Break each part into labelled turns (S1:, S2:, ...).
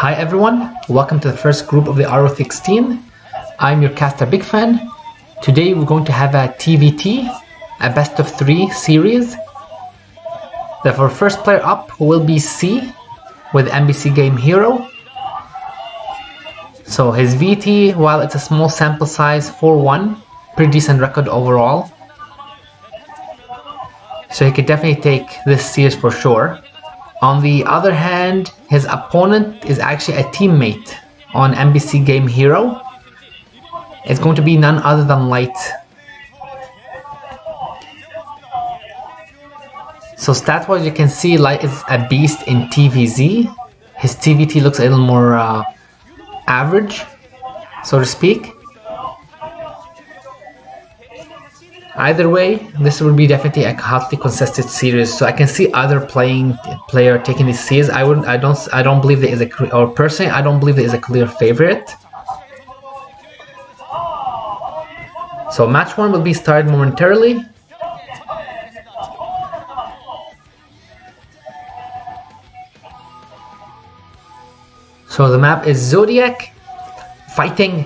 S1: Hi everyone, welcome to the first group of the RO16. I'm your caster Big Fan. Today we're going to have a TVT, a best of 3 series. Our first player up will be C with MBC Game Hero. So his VT, while it's a small sample size, 4-1, pretty decent record overall. So he could definitely take this series for sure. On the other hand, his opponent is actually a teammate on MBC Game Hero. It's going to be none other than Light. So stat-wise, you can see Light is a beast in TVZ. His TVT looks a little more average, so to speak. Either way, this will be definitely a hotly contested series. So I can see other player taking this series. I don't believe there is personally, I don't believe there is a clear favorite. So match 1 will be started momentarily. So the map is Zodiac fighting.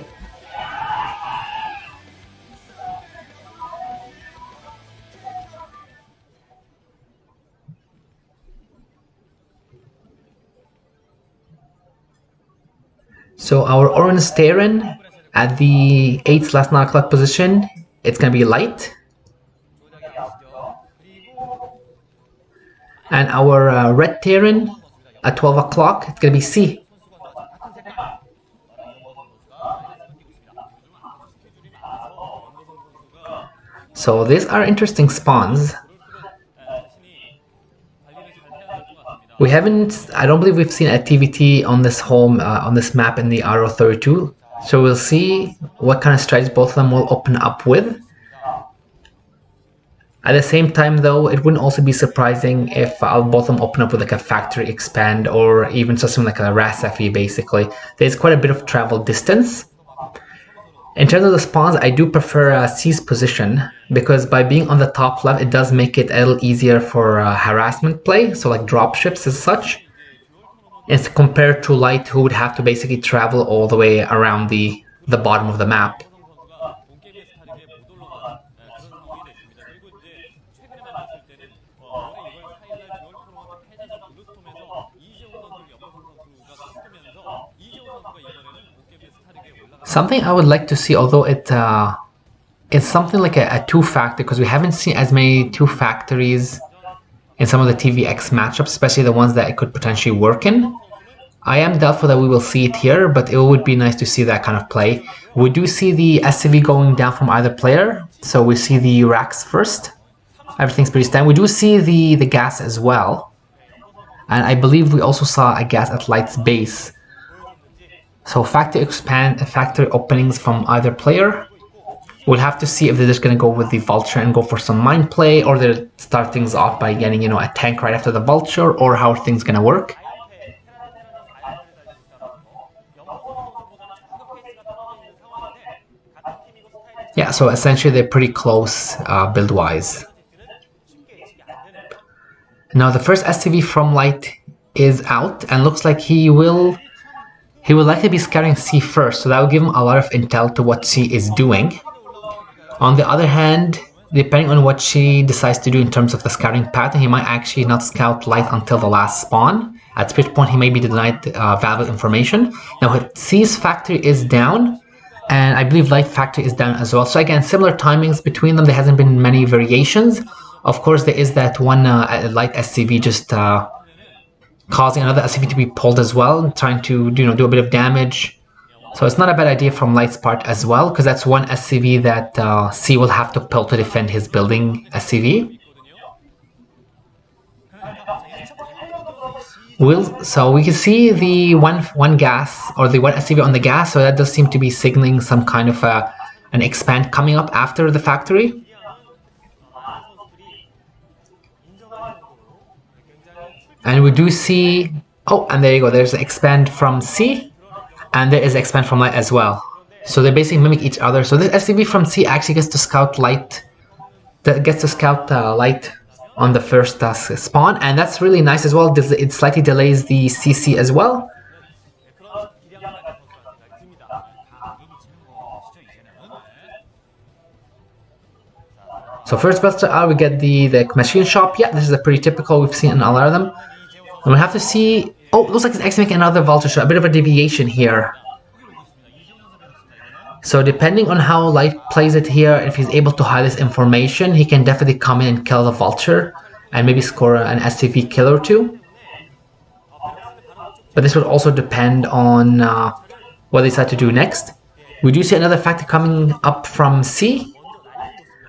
S1: So our orange Terran at the 8/9 o'clock position, it's going to be Light. And our red Terran at 12 o'clock, it's going to be C. So these are interesting spawns. We haven't, I don't believe we've seen a TVT on this on this map in the RO32. So we'll see what kind of strategies both of them will open up with. At the same time though, it wouldn't also be surprising if both of them open up with like a factory expand or even something like a RASFE basically. There's quite a bit of travel distance. In terms of the spawns, I do prefer C's position because by being on the top left, it does make it a little easier for harassment play, so like dropships as such. It's compared to Light, who would have to basically travel all the way around the bottom of the map. Something I would like to see, although it's something like a 2-factor, because we haven't seen as many 2 factories in some of the TVX matchups, especially the ones that it could potentially work in. I am doubtful that we will see it here, but it would be nice to see that kind of play. We do see the SCV going down from either player, so we see the racks first. Everything's pretty standard. We do see the gas as well, and I believe we also saw a gas at Light's base. So factory openings from either player. We'll have to see if they're just going to go with the vulture and go for some mine play, or they'll start things off by getting, you know, a tank right after the vulture, or how are things going to work. Yeah, so essentially they're pretty close build-wise. Now the first SCV from Light is out, and looks like he will likely be scouting C first, so that will give him a lot of intel to what C is doing. On the other hand, depending on what she decides to do in terms of the scouting pattern, he might actually not scout Light until the last spawn, at which point he may be denied valuable information. Now C's factory is down, and I believe Light factory is down as well. So again, similar timings between them, there hasn't been many variations. Of course, there is that one Light SCV just causing another SCV to be pulled as well, trying to do a bit of damage. So it's not a bad idea from Light's part as well, because that's one SCV that C will have to pull to defend his building SCV. So we can see the one gas, or the one SCV on the gas, so that does seem to be signaling some kind of an expand coming up after the factory. And we do see, oh, and there you go, there's an expand from C, and there is expand from Light as well. So they basically mimic each other. So this SCV from C actually gets to scout Light, Light on the first spawn, and that's really nice as well. It slightly delays the CC as well. So first vulture out, we get the machine shop. Yeah, this is a pretty typical, we've seen in a lot of them. And we have to see, oh, looks like it's actually making another vulture shop, a bit of a deviation here. So depending on how Light plays it here, if he's able to hide this information, he can definitely come in and kill the vulture and maybe score an SCV kill or two. But this would also depend on what they decide to do next. We do see another factory coming up from C.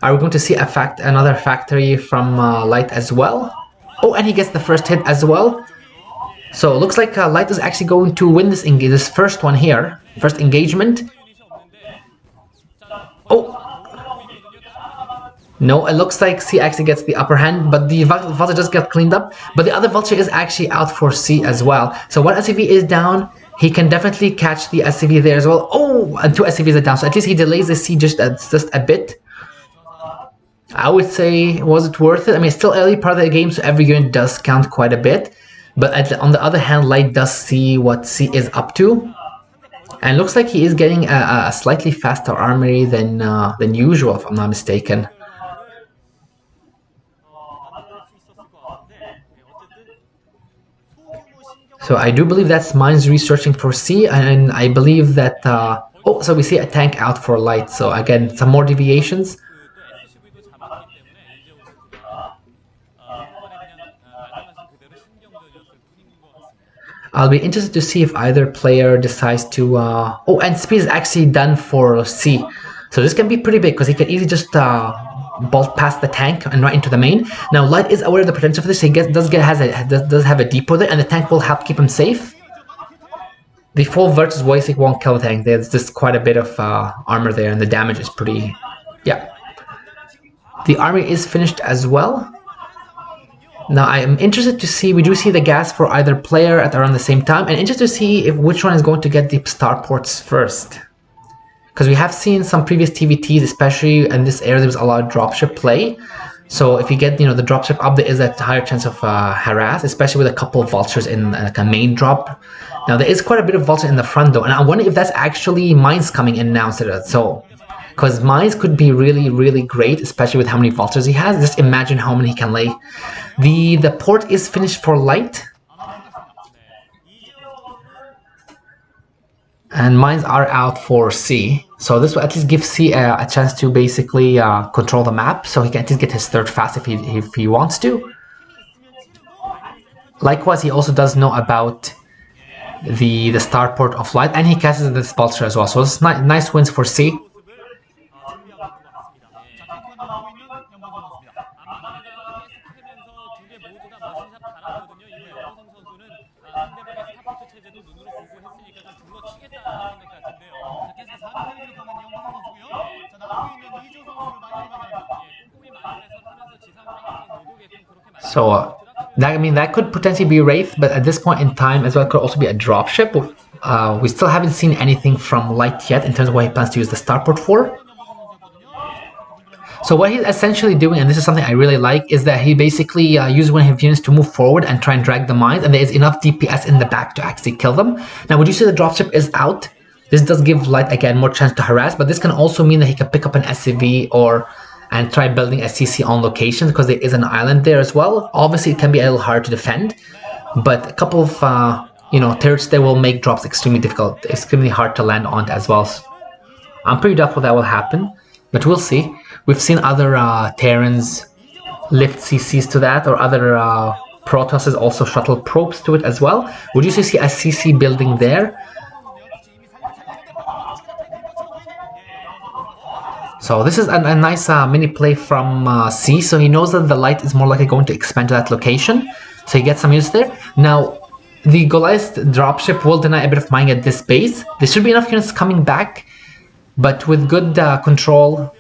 S1: Are we going to see another factory from Light as well? Oh, and he gets the first hit as well. So it looks like Light is actually going to win this first one here, first engagement. Oh! No, it looks like C actually gets the upper hand, but the vulture just got cleaned up. But the other vulture is actually out for C as well. So one SCV is down. He can definitely catch the SCV there as well. Oh, and two SCVs are down. So at least he delays the C just a bit. I would say, was it worth it? I mean, it's still early part of the game, so every unit does count quite a bit. But on the other hand, Light does see what C is up to. And looks like he is getting a slightly faster armory than usual, if I'm not mistaken. So I do believe that's Mines researching for C, and I believe that... oh, so we see a tank out for Light, so again, some more deviations. I'll be interested to see if either player decides to... oh, and speed is actually done for C. So this can be pretty big, because he can easily just bolt past the tank and right into the main. Now, Light is aware of the potential for this. He does have a depot there, and the tank will help keep him safe. The full versus Voicing won't kill the tank. There's just quite a bit of armor there, and the damage is pretty... yeah. The army is finished as well. Now, I am interested to see, we do see the gas for either player at around the same time, and interested to see which one is going to get the starports first. Because we have seen some previous TVTs, especially in this area, there was a lot of dropship play. So if you get, the dropship up, there is a higher chance of harass, especially with a couple of vultures in like a main drop. Now, there is quite a bit of vulture in the front, though, and I wonder if that's actually mines coming in now instead of that. So, because mines could be really, really great, especially with how many vultures he has. Just imagine how many he can lay. The port is finished for Light. And mines are out for C. So this will at least give C a chance to basically control the map. So he can at least get his third fast if he wants to. Likewise, he also does know about the starport of Light. And he catches this vulture as well. So it's nice wins for C. So that could potentially be Wraith, but at this point in time as well, it could also be a dropship. We still haven't seen anything from Light yet in terms of what he plans to use the starport for. So what he's essentially doing, and this is something I really like, is that he basically uses one of his units to move forward and try and drag the mines, and there is enough DPS in the back to actually kill them. Now, would you say the dropship is out? This does give Light, again, more chance to harass, but this can also mean that he can pick up an SCV and try building a CC on location, because there is an island there as well. Obviously, it can be a little hard to defend, but a couple of turrets there will make drops extremely difficult, extremely hard to land on as well. So I'm pretty doubtful that will happen, but we'll see. We've seen other Terrans lift CCs to that, or other Protosses also shuttle probes to it as well. Would you see a CC building there? So this is a nice mini play from C, so he knows that the Light is more likely going to expand to that location, so he gets some use there. Now, the Goliath dropship will deny a bit of mining at this base. There should be enough units coming back, but with good control,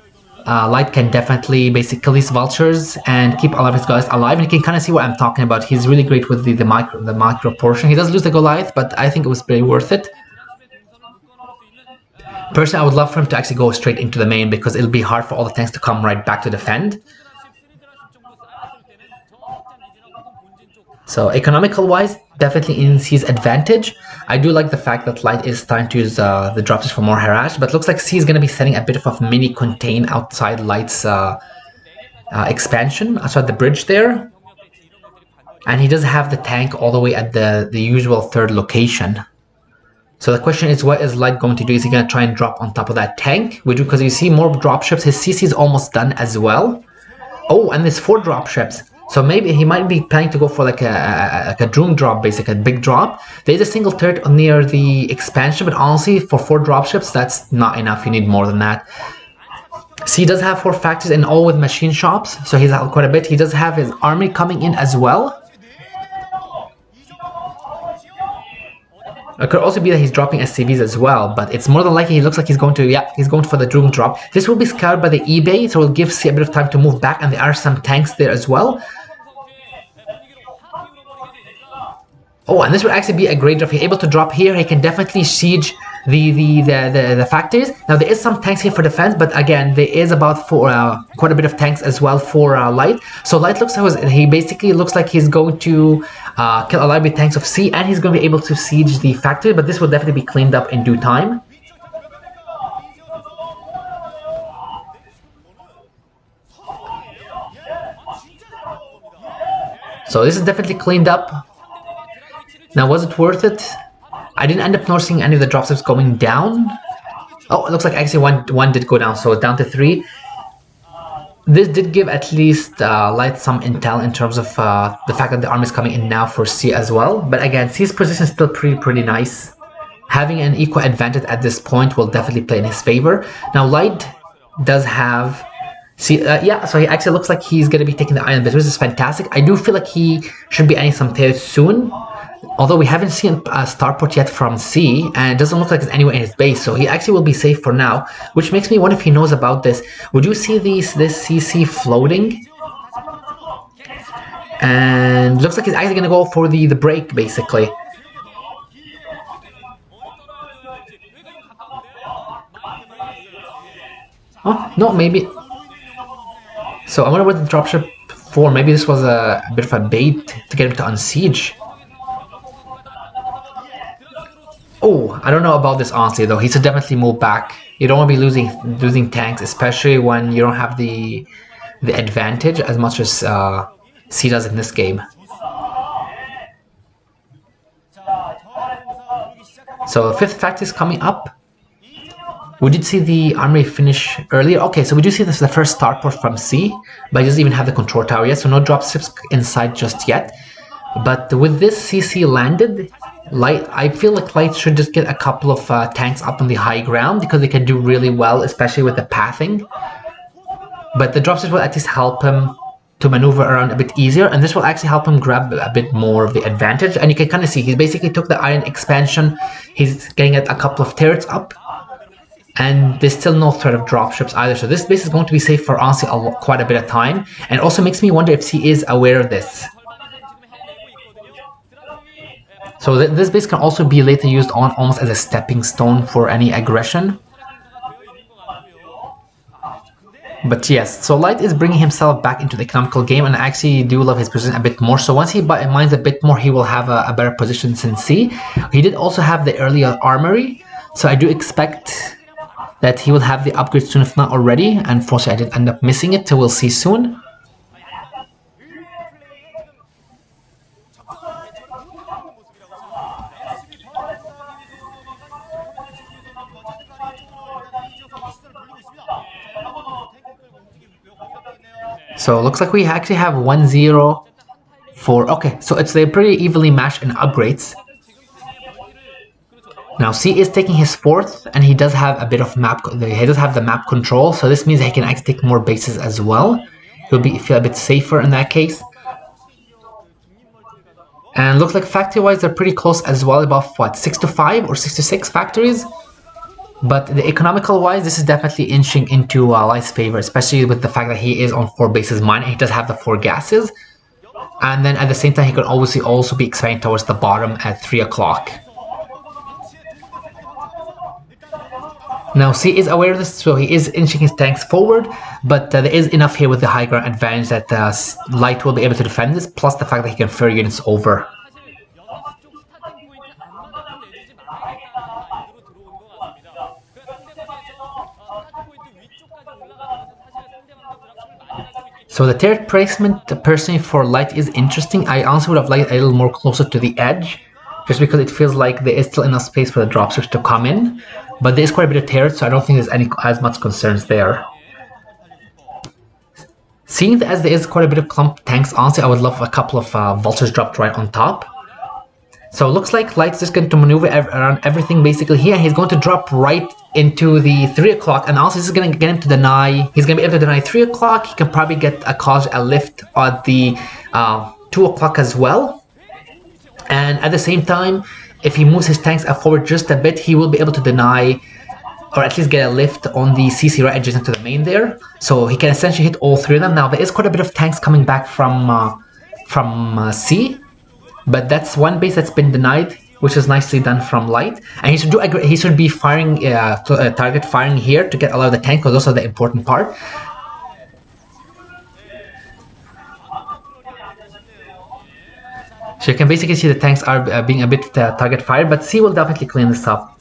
S1: Light can definitely basically kill these vultures and keep all of his guys alive, and you can kind of see what I'm talking about. He's really great with the micro portion. He does lose the Goliath, but I think it was pretty worth it. Personally, I would love for him to actually go straight into the main, because it'll be hard for all the tanks to come right back to defend. So economical wise, definitely in C's advantage. I do like the fact that Light is starting to use the dropships for more harass, but looks like C is going to be setting a bit of a mini contain outside Light's expansion, so at the bridge there. And he does have the tank all the way at the usual third location. So the question is, what is Light going to do? Is he going to try and drop on top of that tank? Because you see more dropships. His CC is almost done as well. Oh, and there's 4 dropships. So maybe he might be planning to go for like a drone drop, basically a big drop. There's a single turret near the expansion, but honestly, for 4 dropships, that's not enough. You need more than that. So he does have 4 factories and all with machine shops, so he's out quite a bit. He does have his army coming in as well. It could also be that he's dropping SCVs as well, but it's more than likely he looks like he's going to, yeah, he's going for the drone drop. This will be scoured by the eBay, so it will give C a bit of time to move back, and there are some tanks there as well. Oh, and this would actually be a great drop. If he's able to drop here, he can definitely siege the factories. Now there is some tanks here for defense, but again, there is about quite a bit of tanks as well for Light. So Light looks like he basically looks like he's going to kill a lot of tanks of C, and he's going to be able to siege the factory. But this will definitely be cleaned up in due time. So this is definitely cleaned up. Now, was it worth it? I didn't end up noticing any of the dropships going down. Oh, it looks like actually one did go down, so it's down to 3. This did give at least Light some intel in terms of the fact that the army is coming in now for C as well. But again, C's position is still pretty nice. Having an equal advantage at this point will definitely play in his favor. Now, Light does have... See, yeah, so he actually looks like he's going to be taking the Iron Base, which is fantastic. I do feel like he should be adding some tiers soon. Although we haven't seen a starport yet from C, and it doesn't look like it's anywhere in his base, so he actually will be safe for now, which makes me wonder if he knows about this. Would you see this CC floating? And looks like he's actually going to go for the break, basically. Oh, no, maybe. So I wonder what the dropship for. Maybe this was a bit of a bait to get him to unsiege. Oh, I don't know about this honestly though. He should definitely move back. You don't want to be losing tanks, especially when you don't have the advantage as much as C does in this game. So 5th factory is coming up. We did see the armory finish earlier. Okay, so we do see this is the first starport from C, but he doesn't even have the control tower yet, so no dropships inside just yet. But with this CC landed, Light, I feel like Light should just get a couple of tanks up on the high ground because they can do really well, especially with the pathing. But the dropships will at least help him to maneuver around a bit easier, and this will actually help him grab a bit more of the advantage. And you can kind of see he basically took the iron expansion. He's getting a couple of turrets up, and there's still no threat of dropships either. So this base is going to be safe for honestly quite a bit of time, and it also makes me wonder if he is aware of this. So this base can also be later used on almost as a stepping stone for any aggression. But yes, so Light is bringing himself back into the economical game, and I actually do love his position a bit more. So once he mines a bit more, he will have a better position since C. He did also have the earlier armory, so I do expect that he will have the upgrade soon, if not already. Unfortunately, I did end up missing it, so we'll see soon. So it looks like we actually have 1-0 for... Okay, so they're pretty evenly matched in upgrades. Now C is taking his 4th, and he does have a bit of map. He does have the map control, so this means he can actually take more bases as well. He'll feel a bit safer in that case. And looks like factory-wise they're pretty close as well, about what, 6-5 or 6-6 factories. But the economical-wise, this is definitely inching into Light's favor, especially with the fact that he is on 4 bases mining. He does have the 4 gases, and then at the same time he could obviously also be expanding towards the bottom at 3 o'clock. Now C is aware of this, so he is inching his tanks forward, but there is enough here with the high ground advantage that Light will be able to defend this, plus the fact that he can ferry units over. So the turret placement personally for light is interesting. I honestly would have liked a little more closer to the edge, just because it feels like there is still enough space for the dropships to come in. But there is quite a bit of turrets, so I don't think there's as much concerns there. Seeing that as there is quite a bit of clump tanks, honestly, I would love a couple of vultures dropped right on top. So it looks like Light's just going to maneuver around everything basically here. He's going to drop right into the 3 o'clock, and also this is going to get him to deny. He's going to be able to deny 3 o'clock. He can probably get a lift at the 2 o'clock as well. And at the same time, if he moves his tanks forward just a bit, he will be able to deny, or at least get a lift on the CC right adjacent to the main there. So he can essentially hit all three of them. Now there is quite a bit of tanks coming back from C. But that's one base that's been denied, which is nicely done from Light. And he should be firing target firing here to get a lot of the tank, because those are the important part. So you can basically see the tanks are being a bit target fired, but C will definitely clean this up.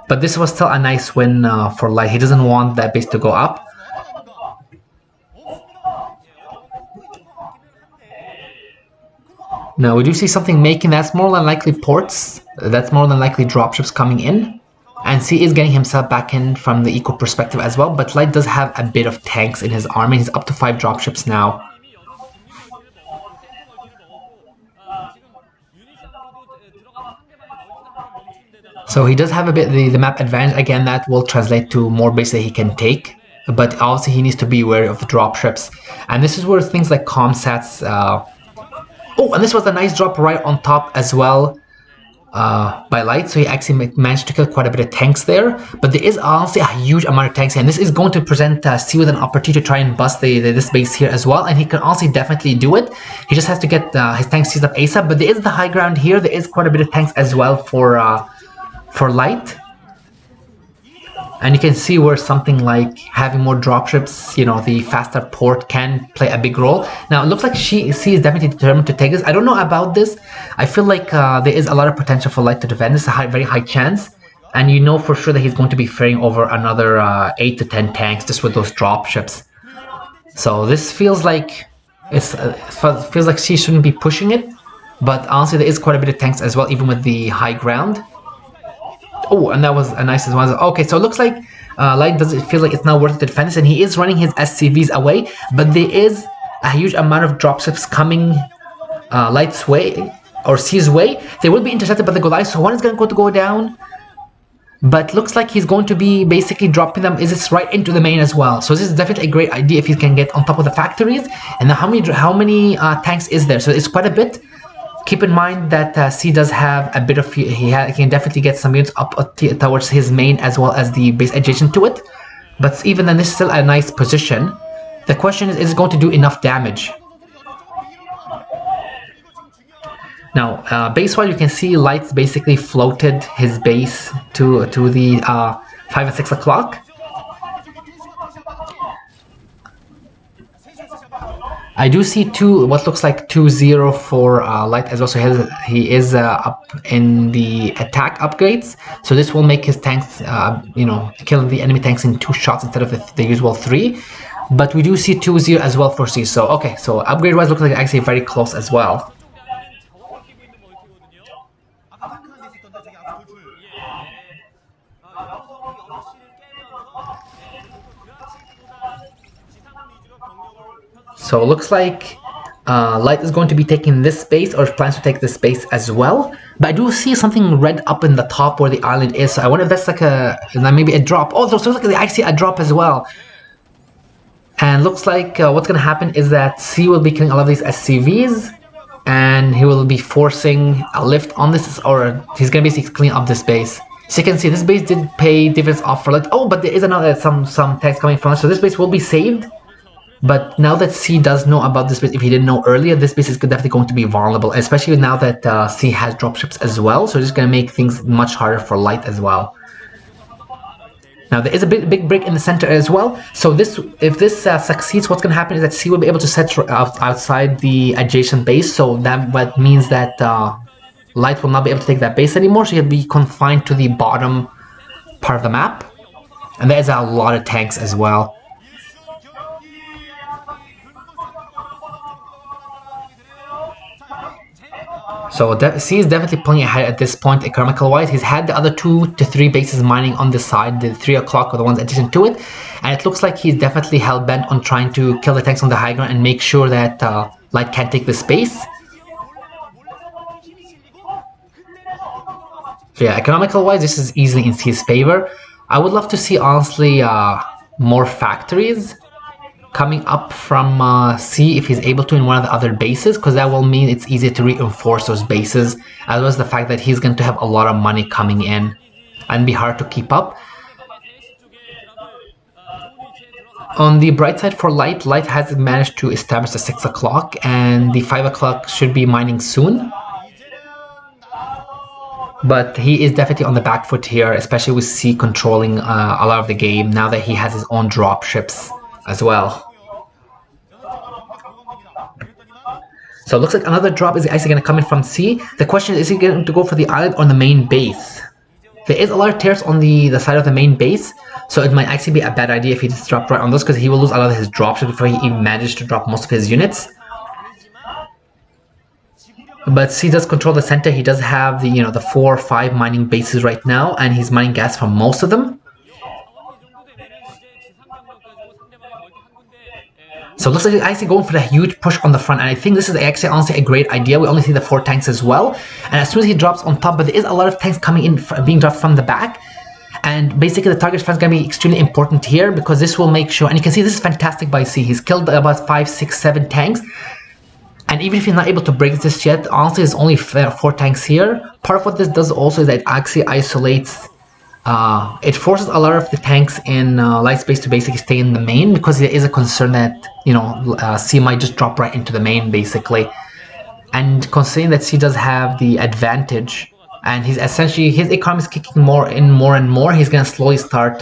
S1: But this was still a nice win for Light. He doesn't want that base to go up. Now we do see something making, that's more than likely ports, that's more than likely dropships coming in. And C is getting himself back in from the eco perspective as well, but Light does have a bit of tanks in his army. He's up to 5 dropships now. So he does have a bit the map advantage. Again, that will translate to more bases that he can take, but also he needs to be wary of the dropships. And this is where things like comsats oh, and this was a nice drop right on top as well by Light, so he actually managed to kill quite a bit of tanks there. But there is honestly a huge amount of tanks, and this is going to present C with an opportunity to try and bust this base here as well, and he can honestly definitely do it. He just has to get his tanks seized up ASAP, but there is the high ground here. There is quite a bit of tanks as well for Light. And you can see where something like having more dropships, you know, the faster port can play a big role. Now, it looks like C is definitely determined to take this. I don't know about this. I feel like there is a lot of potential for Light to defend this, a very high chance. And you know for sure that he's going to be ferrying over another 8 to 10 tanks just with those dropships. So this feels like feels like C shouldn't be pushing it. But honestly, there is quite a bit of tanks as well, even with the high ground. Oh, and that was a nice one. Okay, so it looks like Light doesn't feel like it's not worth the defense, and he is running his SCVs away, but there is a huge amount of dropships coming Light's way, or C's way. They will be intercepted by the Goliath, so one is going to go down, but looks like he's going to be basically dropping them right into the main as well. So this is definitely a great idea if he can get on top of the factories. And how many tanks is there? So it's quite a bit. Keep in mind that C does have a bit of, he can definitely get some units up towards his main as well as the base adjacent to it. But even then, this is still a nice position. The question is it going to do enough damage? Now, base-wise, you can see Light's basically floated his base to the 5 and 6 o'clock. I do see what looks like 2-0 for Light as well, so he is up in the attack upgrades. So this will make his tanks, you know, kill the enemy tanks in 2 shots instead of the usual 3. But we do see 2-0 as well for C. So okay, so upgrade-wise, looks like actually very close as well. So it looks like Light is going to be taking this space, or plans to take this space as well. But I do see something red up in the top where the island is. So I wonder if that's like maybe a drop. Oh, so it looks like I see a drop as well. And looks like what's going to happen is that C will be killing a lot of these SCVs, and he will be forcing a lift on this, or he's going to basically clean up this base. So you can see this base did pay dividends off for Light. Oh, but there is another some tanks coming from us, so this base will be saved. But now that C does know about this base, if he didn't know earlier, this base is definitely going to be vulnerable, especially now that C has dropships as well. So it's going to make things much harder for Light as well. Now there is a big break in the center as well. So if this succeeds, what's going to happen is that C will be able to set outside the adjacent base. So that means that Light will not be able to take that base anymore. So he'll be confined to the bottom part of the map. And there's a lot of tanks as well. So C is definitely pulling ahead at this point economical wise. He's had the other 2 to 3 bases mining on this side, the 3 o'clock are the ones adjacent to it, and it looks like he's definitely hell-bent on trying to kill the tanks on the high ground and make sure that Light can't take the space. So yeah, economical wise, this is easily in C's favor. I would love to see, honestly, more factories coming up from C if he's able to in one of the other bases, because that will mean it's easier to reinforce those bases, as well as the fact that he's going to have a lot of money coming in and be hard to keep up. On the bright side for Light, Light has managed to establish the 6 o'clock, and the 5 o'clock should be mining soon. But he is definitely on the back foot here, especially with C controlling a lot of the game now that he has his own dropships as well. So it looks like another drop is actually going to come in from C. The question is he going to go for the island or the main base? There is a lot of tears on the side of the main base, so it might actually be a bad idea if he just dropped right on those, because he will lose a lot of his dropships before he even managed to drop most of his units. But C does control the center. He does have the the 4 or 5 mining bases right now, and he's mining gas from most of them. So it looks like he's actually going for the huge push on the front, and I think this is actually honestly a great idea. We only see the 4 tanks as well, and as soon as he drops on top, but there is a lot of tanks coming in, being dropped from the back, and basically the target front is going to be extremely important here, because this will make sure, and you can see this is fantastic by C. He's killed about 5, 6, 7 tanks, and even if you're not able to break this yet, honestly there's only 4 tanks here. Part of what this does also is that it actually isolates, it forces a lot of the tanks in light space to basically stay in the main, because there is a concern that C might just drop right into the main basically. And considering that C does have the advantage, and he's essentially, his economy is kicking more and more, he's going to slowly start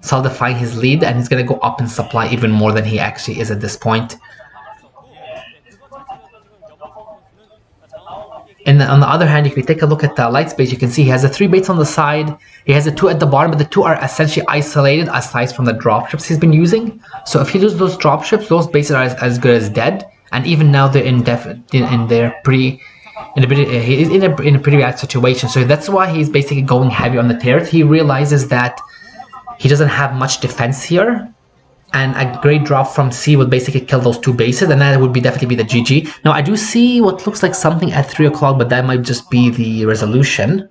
S1: solidifying his lead, and he's going to go up in supply even more than he actually is at this point. And on the other hand, if you take a look at the light space, you can see he has the 3 baits on the side, he has the 2 at the bottom, but the 2 are essentially isolated aside from the dropships he's been using. So if he loses those dropships, those bases are as good as dead, and even now they're in a pretty bad situation. So that's why he's basically going heavy on the tears. He realizes that he doesn't have much defense here, and a great drop from C would basically kill those 2 bases, and that would definitely be the GG. Now I do see what looks like something at 3 o'clock, but that might just be the resolution.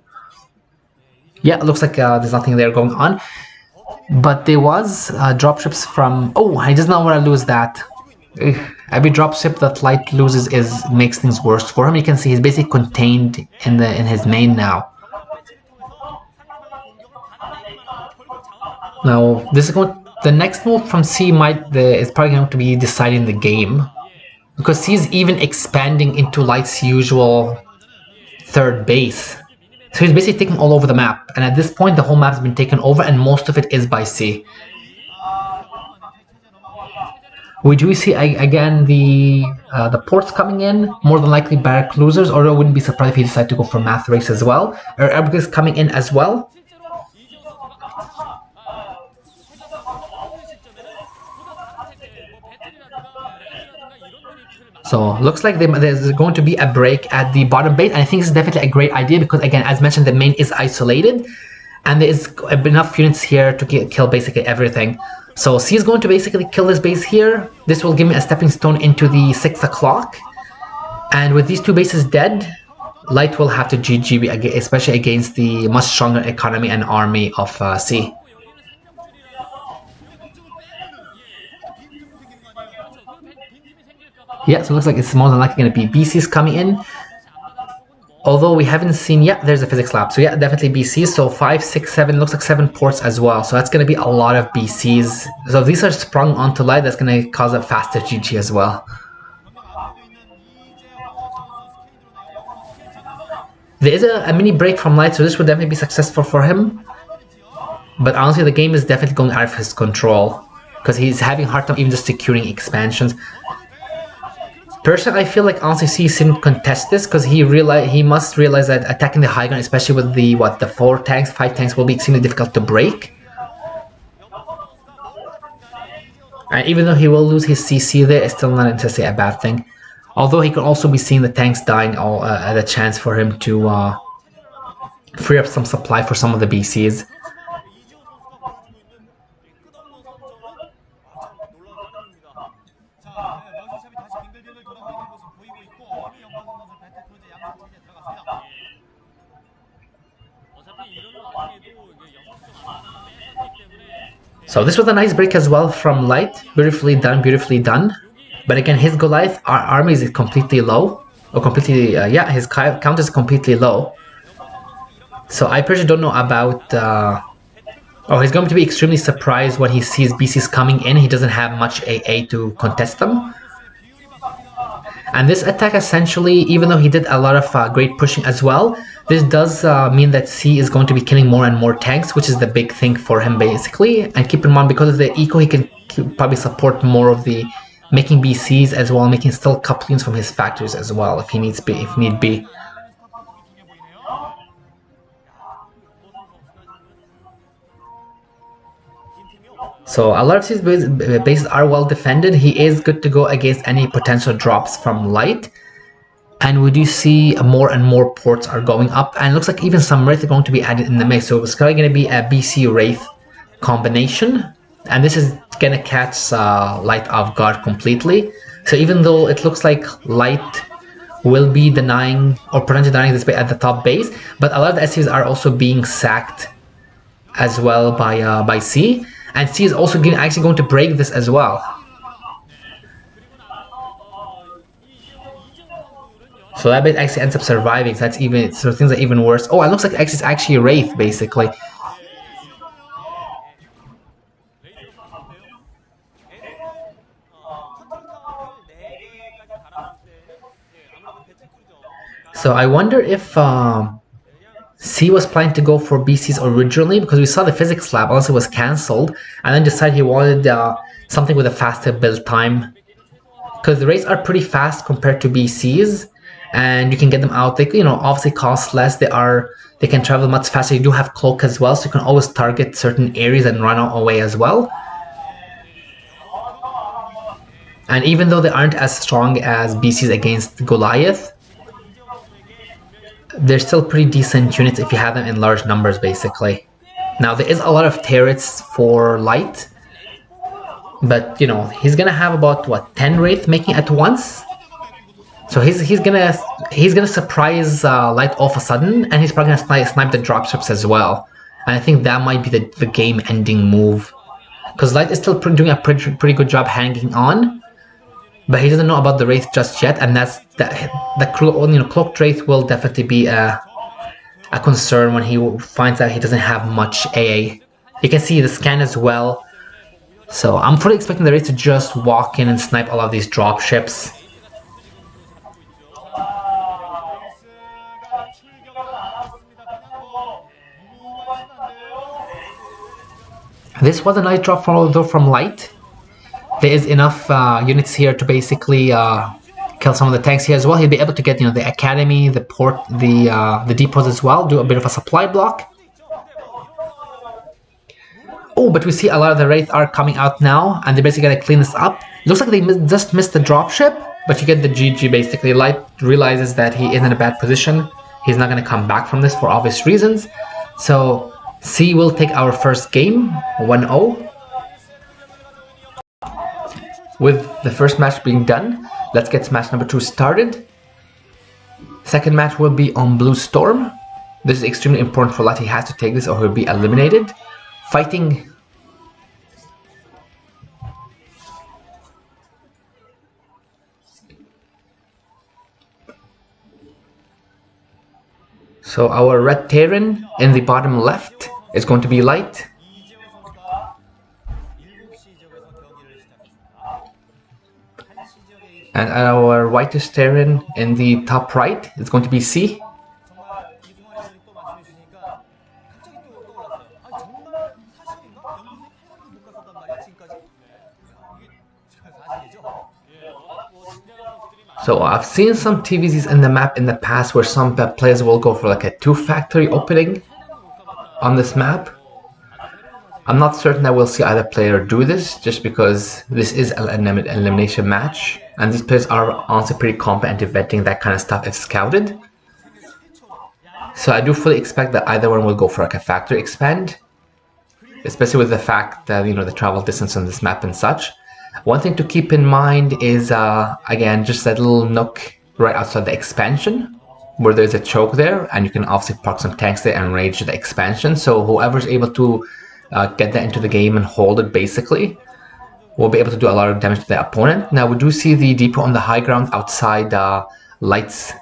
S1: Yeah, it looks like there's nothing there going on. But there was dropships from... Oh, he does not want to lose that. Every dropship that Light loses makes things worse for him. You can see he's basically contained in his main now. Now this is going... The next move from C is probably going to be deciding the game, because C is even expanding into Light's usual 3rd base. So he's basically taking all over the map, and at this point the whole map has been taken over, and most of it is by C. We do see again the ports coming in, more than likely barrack losers, or I wouldn't be surprised if he decided to go for math race as well. Or Arabic is coming in as well. So looks like there's going to be a break at the bottom base, and I think this is definitely a great idea, because again, as mentioned, the main is isolated, and there is enough units here to kill basically everything. So C is going to basically kill this base here. This will give me a stepping stone into the 6 o'clock, and with these 2 bases dead, Light will have to GG, especially against the much stronger economy and army of C. Yeah, so it looks like it's more than likely going to be BCs coming in. Although we haven't seen, yeah, there's a physics lab. So yeah, definitely BCs. So 5, 6, 7, looks like 7 ports as well. So that's going to be a lot of BCs. So if these are sprung onto Light, that's going to cause a faster GG as well. There is a mini break from Light, so this would definitely be successful for him. But honestly, the game is definitely going out of his control, because he's having a hard time even just securing expansions. Personally, I feel like honestly C shouldn't contest this, because he must realize that attacking the high ground, especially with the 4 tanks, 5 tanks, will be extremely difficult to break. And even though he will lose his CC there, it's still not necessarily a bad thing. Although he could also be seeing the tanks dying at a chance for him to free up some supply for some of the BCs. So this was a nice break as well from Light. Beautifully done, beautifully done. But again, his Goliath army is completely low. Or completely, yeah, his count is completely low. So I personally don't know about... oh, he's going to be extremely surprised when he sees BCs coming in. He doesn't have much AA to contest them. And this attack essentially, even though he did a lot of great pushing as well, this does mean that C is going to be killing more and more tanks, which is the big thing for him basically. And keep in mind, because of the eco, he can probably support more of the making BCs as well, making still couplings from his factories as well if he needs be, if need be. So a lot of his bases are well defended. He is good to go against any potential drops from Light. And we do see more and more ports are going up, and it looks like even some Wraith are going to be added in the mix. So it's probably going to be a BC Wraith combination, and this is going to catch Light off guard completely. So even though it looks like Light will be denying or potentially denying this at the top base, but a lot of the SCVs are also being sacked as well by C, and C is also actually going to break this as well. So that bit actually ends up surviving, so that's even, so things are even worse. Oh, it looks like it's actually Wraith, basically. So I wonder if C was planning to go for BCs originally, because we saw the physics lab, unless it was cancelled, and then decided he wanted something with a faster build time. Because the Wraiths are pretty fast compared to BCs, and you can get them out. They, you know, obviously cost less. They can travel much faster. You do have cloak as well, so you can always target certain areas and run away as well. And even though they aren't as strong as BCs against Goliath, they're still pretty decent units if you have them in large numbers, basically. Now there is a lot of turrets for Light, but you know, he's gonna have about what, 10 Wraith making at once. So he's gonna surprise Light all of a sudden, and he's probably gonna snipe the dropships as well. And I think that might be the game-ending move, because Light is still doing a pretty good job hanging on, but he doesn't know about the Wraith just yet, and that's the Cloaked Wraith will definitely be a concern when he finds out he doesn't have much AA. You can see the scan as well. So I'm fully expecting the Wraith to just walk in and snipe a lot of these dropships. This was a nice drop from Light. There is enough units here to basically kill some of the tanks here as well. He'll be able to get, you know, the academy, the port, the depots as well. Do a bit of a supply block. Oh, but we see a lot of the Wraith are coming out now, and they're basically gonna clean this up. Looks like they just missed the dropship, but you get the GG basically. Light realizes that he is in a bad position. He's not gonna come back from this for obvious reasons. So C will take our first game, 1-0. With the first match being done, let's get match number 2 started. Second match will be on Blue Storm. This is extremely important for Light. He has to take this or he'll be eliminated. Fighting. So our red Terran in the bottom left is going to be Light. And our whitest Terran in the top right is going to be C. So I've seen some TVZs in the map in the past where some players will go for like a 2-factory opening on this map. I'm not certain that we'll see either player do this, just because this is an elimination match, and these players are honestly pretty competent at vetting that kind of stuff if scouted. So I do fully expect that either one will go for like a factory expand, especially with the fact that, you know, the travel distance on this map and such. One thing to keep in mind is, again, just that little nook right outside the expansion, where there's a choke there, and you can obviously park some tanks there and rage the expansion. So whoever's able to get that into the game and hold it, basically, will be able to do a lot of damage to the opponent. Now, we do see the depot on the high ground outside Light's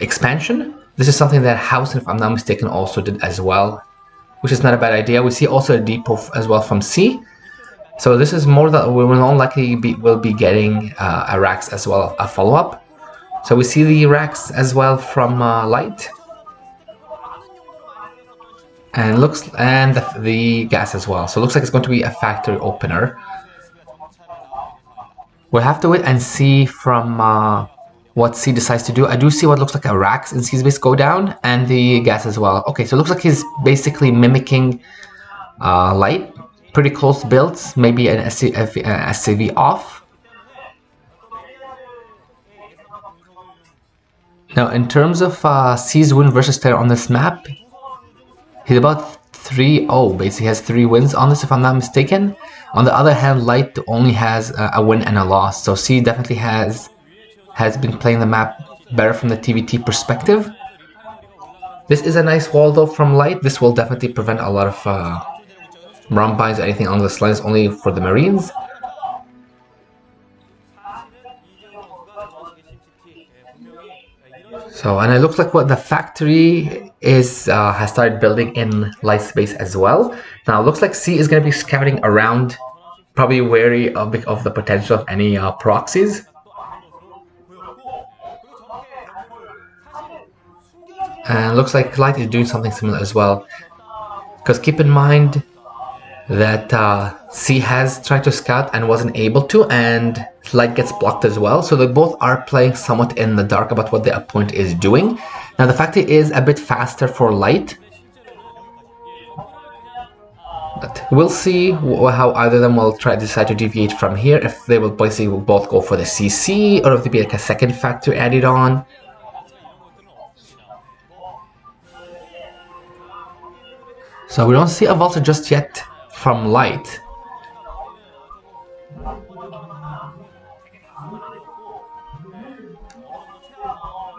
S1: expansion. This is something that House, if I'm not mistaken, also did as well, which is not a bad idea. We see also a depot as well from C. So this is more that we will not likely will be getting a Rax as well, a follow-up. So we see the Rax as well from Light. And the gas as well. So it looks like it's going to be a factory opener. We'll have to wait and see from what C decides to do. I do see what looks like a Rax in C's base go down, and the gas as well. Okay, so it looks like he's basically mimicking Light. Pretty close builds, maybe an SCV off. Now, in terms of C's win versus player on this map, he's about 3-0, basically has 3 wins on this, if I'm not mistaken. On the other hand, Light only has a win and a loss, so C definitely has been playing the map better from the TVT perspective. This is a nice wall though from Light. This will definitely prevent a lot of round binds or anything along the lines, only for the Marines. So, and it looks like what the factory is has started building in Light's base as well. Now, it looks like C is going to be scouting around, probably wary of the potential of any proxies. And looks like Light is doing something similar as well. Because keep in mind that C has tried to scout and wasn't able to, and Light gets blocked as well. So they both are playing somewhat in the dark about what the opponent is doing. Now the factory is a bit faster for Light, but we'll see how either of them will decide to deviate from here. If they will basically both go for the CC, or if there be like a second factory added on. So we don't see a Vulture just yet from Light.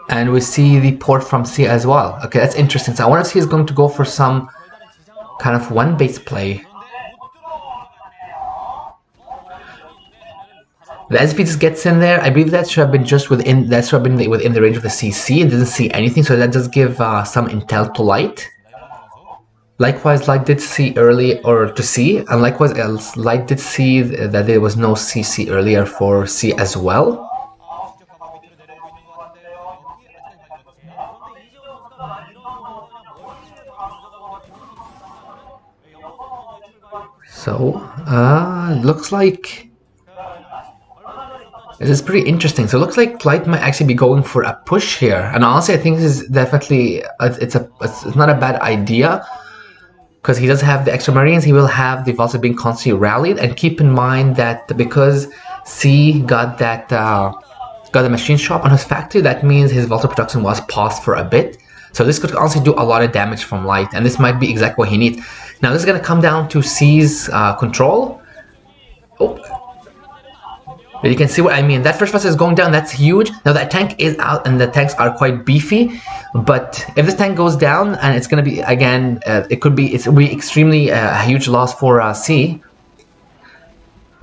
S1: And we see the port from C as well. Okay, that's interesting. So I wonder if he's going to go for some kind of one base play. The SP just gets in there. I believe that should have been just within the range of the CC. It didn't see anything, so that does give some intel to Light. Likewise, Light did see early, or to C, and likewise Light did see that there was no CC earlier for C as well. So, looks like this is pretty interesting. So it looks like Light might actually be going for a push here, and honestly, I think this is definitely it's not a bad idea. Because he does have the extra Marines, he will have the Vulture being constantly rallied. And keep in mind that because C got the machine shop on his factory, that means his Vulture production was paused for a bit. So this could honestly do a lot of damage from Light, and this might be exactly what he needs. Now this is going to come down to C's control. Oh. But you can see what I mean. That first vessel is going down, that's huge. Now that tank is out, and the tanks are quite beefy. But if this tank goes down, and it's going to be, again, it will be extremely a huge loss for C.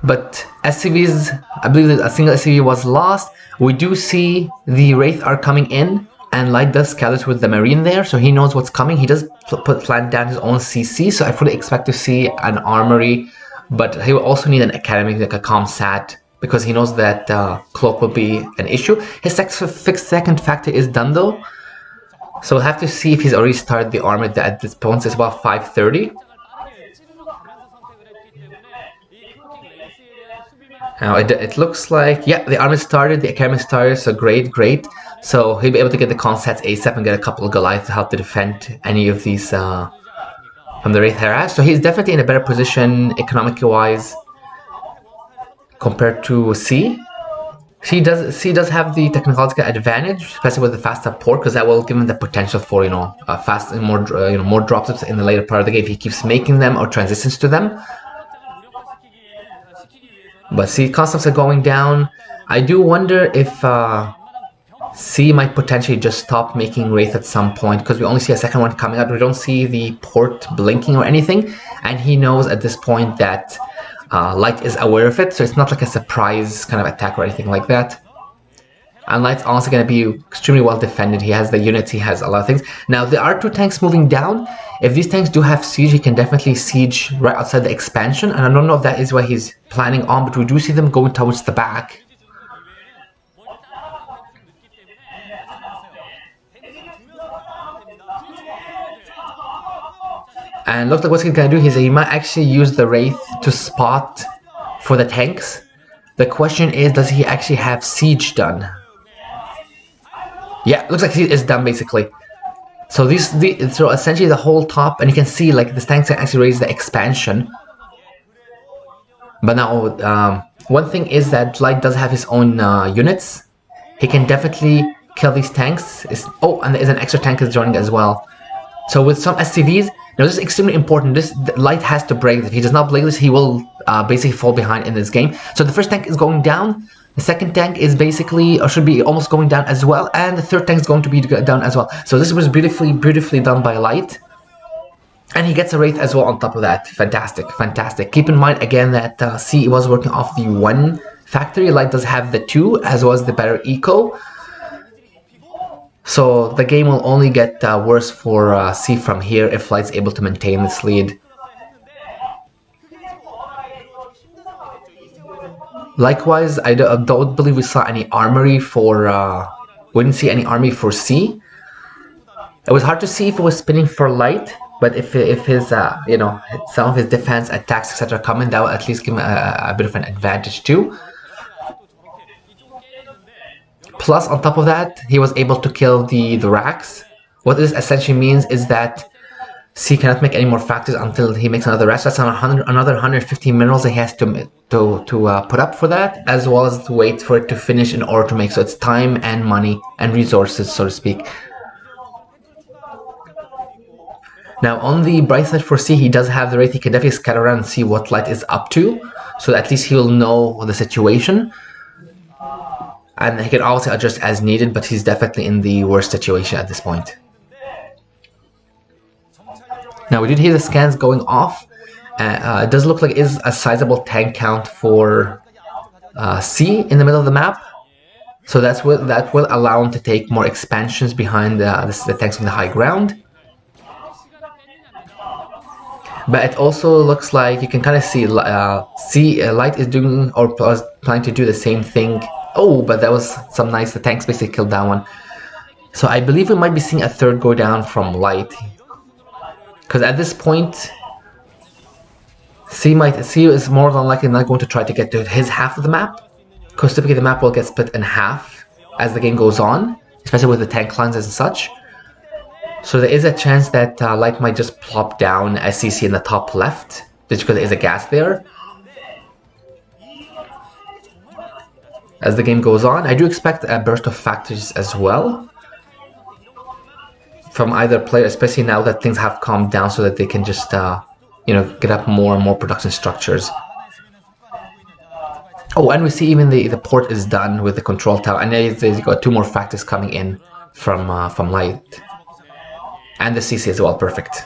S1: But SCVs, I believe that a single SCV was lost. We do see the Wraith are coming in, and Light does scout it with the Marine there, so he knows what's coming. He does plant down his own CC, so I fully expect to see an armory, but he will also need an academy, like a ComSat, because he knows that cloak will be an issue. His fixed second factor is done though, so we'll have to see if he's already started the armor. At this point it's about 5:30. Now it looks like, yeah, the armor started, the academy started, so great. So he'll be able to get the ComSats ASAP and get a couple of Goliaths to help to defend any of these from the Wraith Harass. So he's definitely in a better position economically wise compared to C. C does have the technological advantage, especially with the faster port, because that will give him the potential for fast and more dropships in the later part of the game if he keeps making them or transitions to them. But C concepts are going down. I do wonder if C might potentially just stop making Wraith at some point, because we only see a second one coming out. We don't see the port blinking or anything, and he knows at this point that Light is aware of it, so it's not like a surprise kind of attack or anything like that. And Light's honestly going to be extremely well defended. He has the units, he has a lot of things. Now, there are 2 tanks moving down. If these tanks do have siege, he can definitely siege right outside the expansion, and I don't know if that is what he's planning on, but we do see them going towards the back. And looks like what he's going to do is he might actually use the Wraith to spot for the tanks. The question is, does he actually have siege done? Yeah, looks like he is done basically. So so essentially the whole top, and you can see like this tanks can actually raise the expansion. But now one thing is that Light does have his own units. He can definitely kill these tanks. Oh, and there is an extra tank is joining as well. So with some SCVs, now this is extremely important. This Light has to break this. If he does not break this, he will basically fall behind in this game. So the first tank is going down. The second tank is basically, or should be almost going down as well. And the third tank is going to be down as well. So this was beautifully done by Light. And he gets a Wraith as well on top of that. Fantastic, fantastic. Keep in mind again that C was working off the 1 factory. Light does have the 2, as well as the better eco. So the game will only get worse for C from here if Light's able to maintain this lead. Likewise, I don't believe we saw any armory for... we didn't see any army for C. It was hard to see if it was spinning for Light, but if his, some of his defense, attacks, etc. come in, that will at least give him a bit of an advantage too. Plus, on top of that, he was able to kill the racks. What this essentially means is that C cannot make any more factories until he makes another rack. That's another 150 minerals he has to put up for that, as well as to wait for it to finish in order to make. So it's time and money and resources, so to speak. Now, on the bright side for C, he does have the Wraith. He can definitely scatter around and see what Light is up to, so at least he'll know the situation. And he can also adjust as needed, but he's definitely in the worst situation at this point. Now, we did hear the scans going off. It does look like it is a sizable tank count for C in the middle of the map. So that will allow him to take more expansions behind the tanks from the high ground. But it also looks like you can kind of see Light is doing or planning to do the same thing. Oh, but that was some nice. The tanks basically killed that one. So I believe we might be seeing a third go down from Light. Because at this point, C is more than likely not going to try to get to his half of the map. Because typically the map will get split in half as the game goes on, especially with the tank lines and such. So there is a chance that Light might just plop down as you see in the top left, just because there is a gas there. As the game goes on, I do expect a burst of factories as well from either player, especially now that things have calmed down, so that they can just get up more and more production structures. Oh, and we see even the port is done with the control tower, and there's got 2 more factories coming in from Light, and the CC as well. Perfect.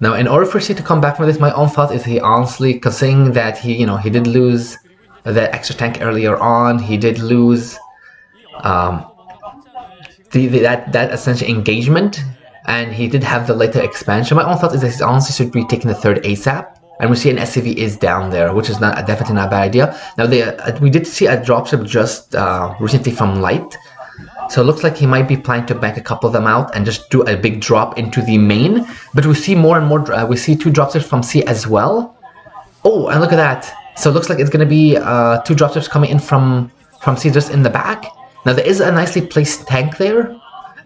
S1: Now, in order for C to come back from this, my own thought is he honestly, considering that he did lose the extra tank earlier on, he did lose that essential engagement, and he did have the later expansion. My own thought is that he honestly should be taking the third ASAP, and we see an SCV is down there, which is definitely not a bad idea. Now, we did see a dropship just recently from Light. So it looks like he might be planning to bank a couple of them out and just do a big drop into the main. But we see more and more, we see 2 dropships from C as well. Oh, and look at that. So it looks like it's going to be 2 dropships coming in from C just in the back. Now there is a nicely placed tank there.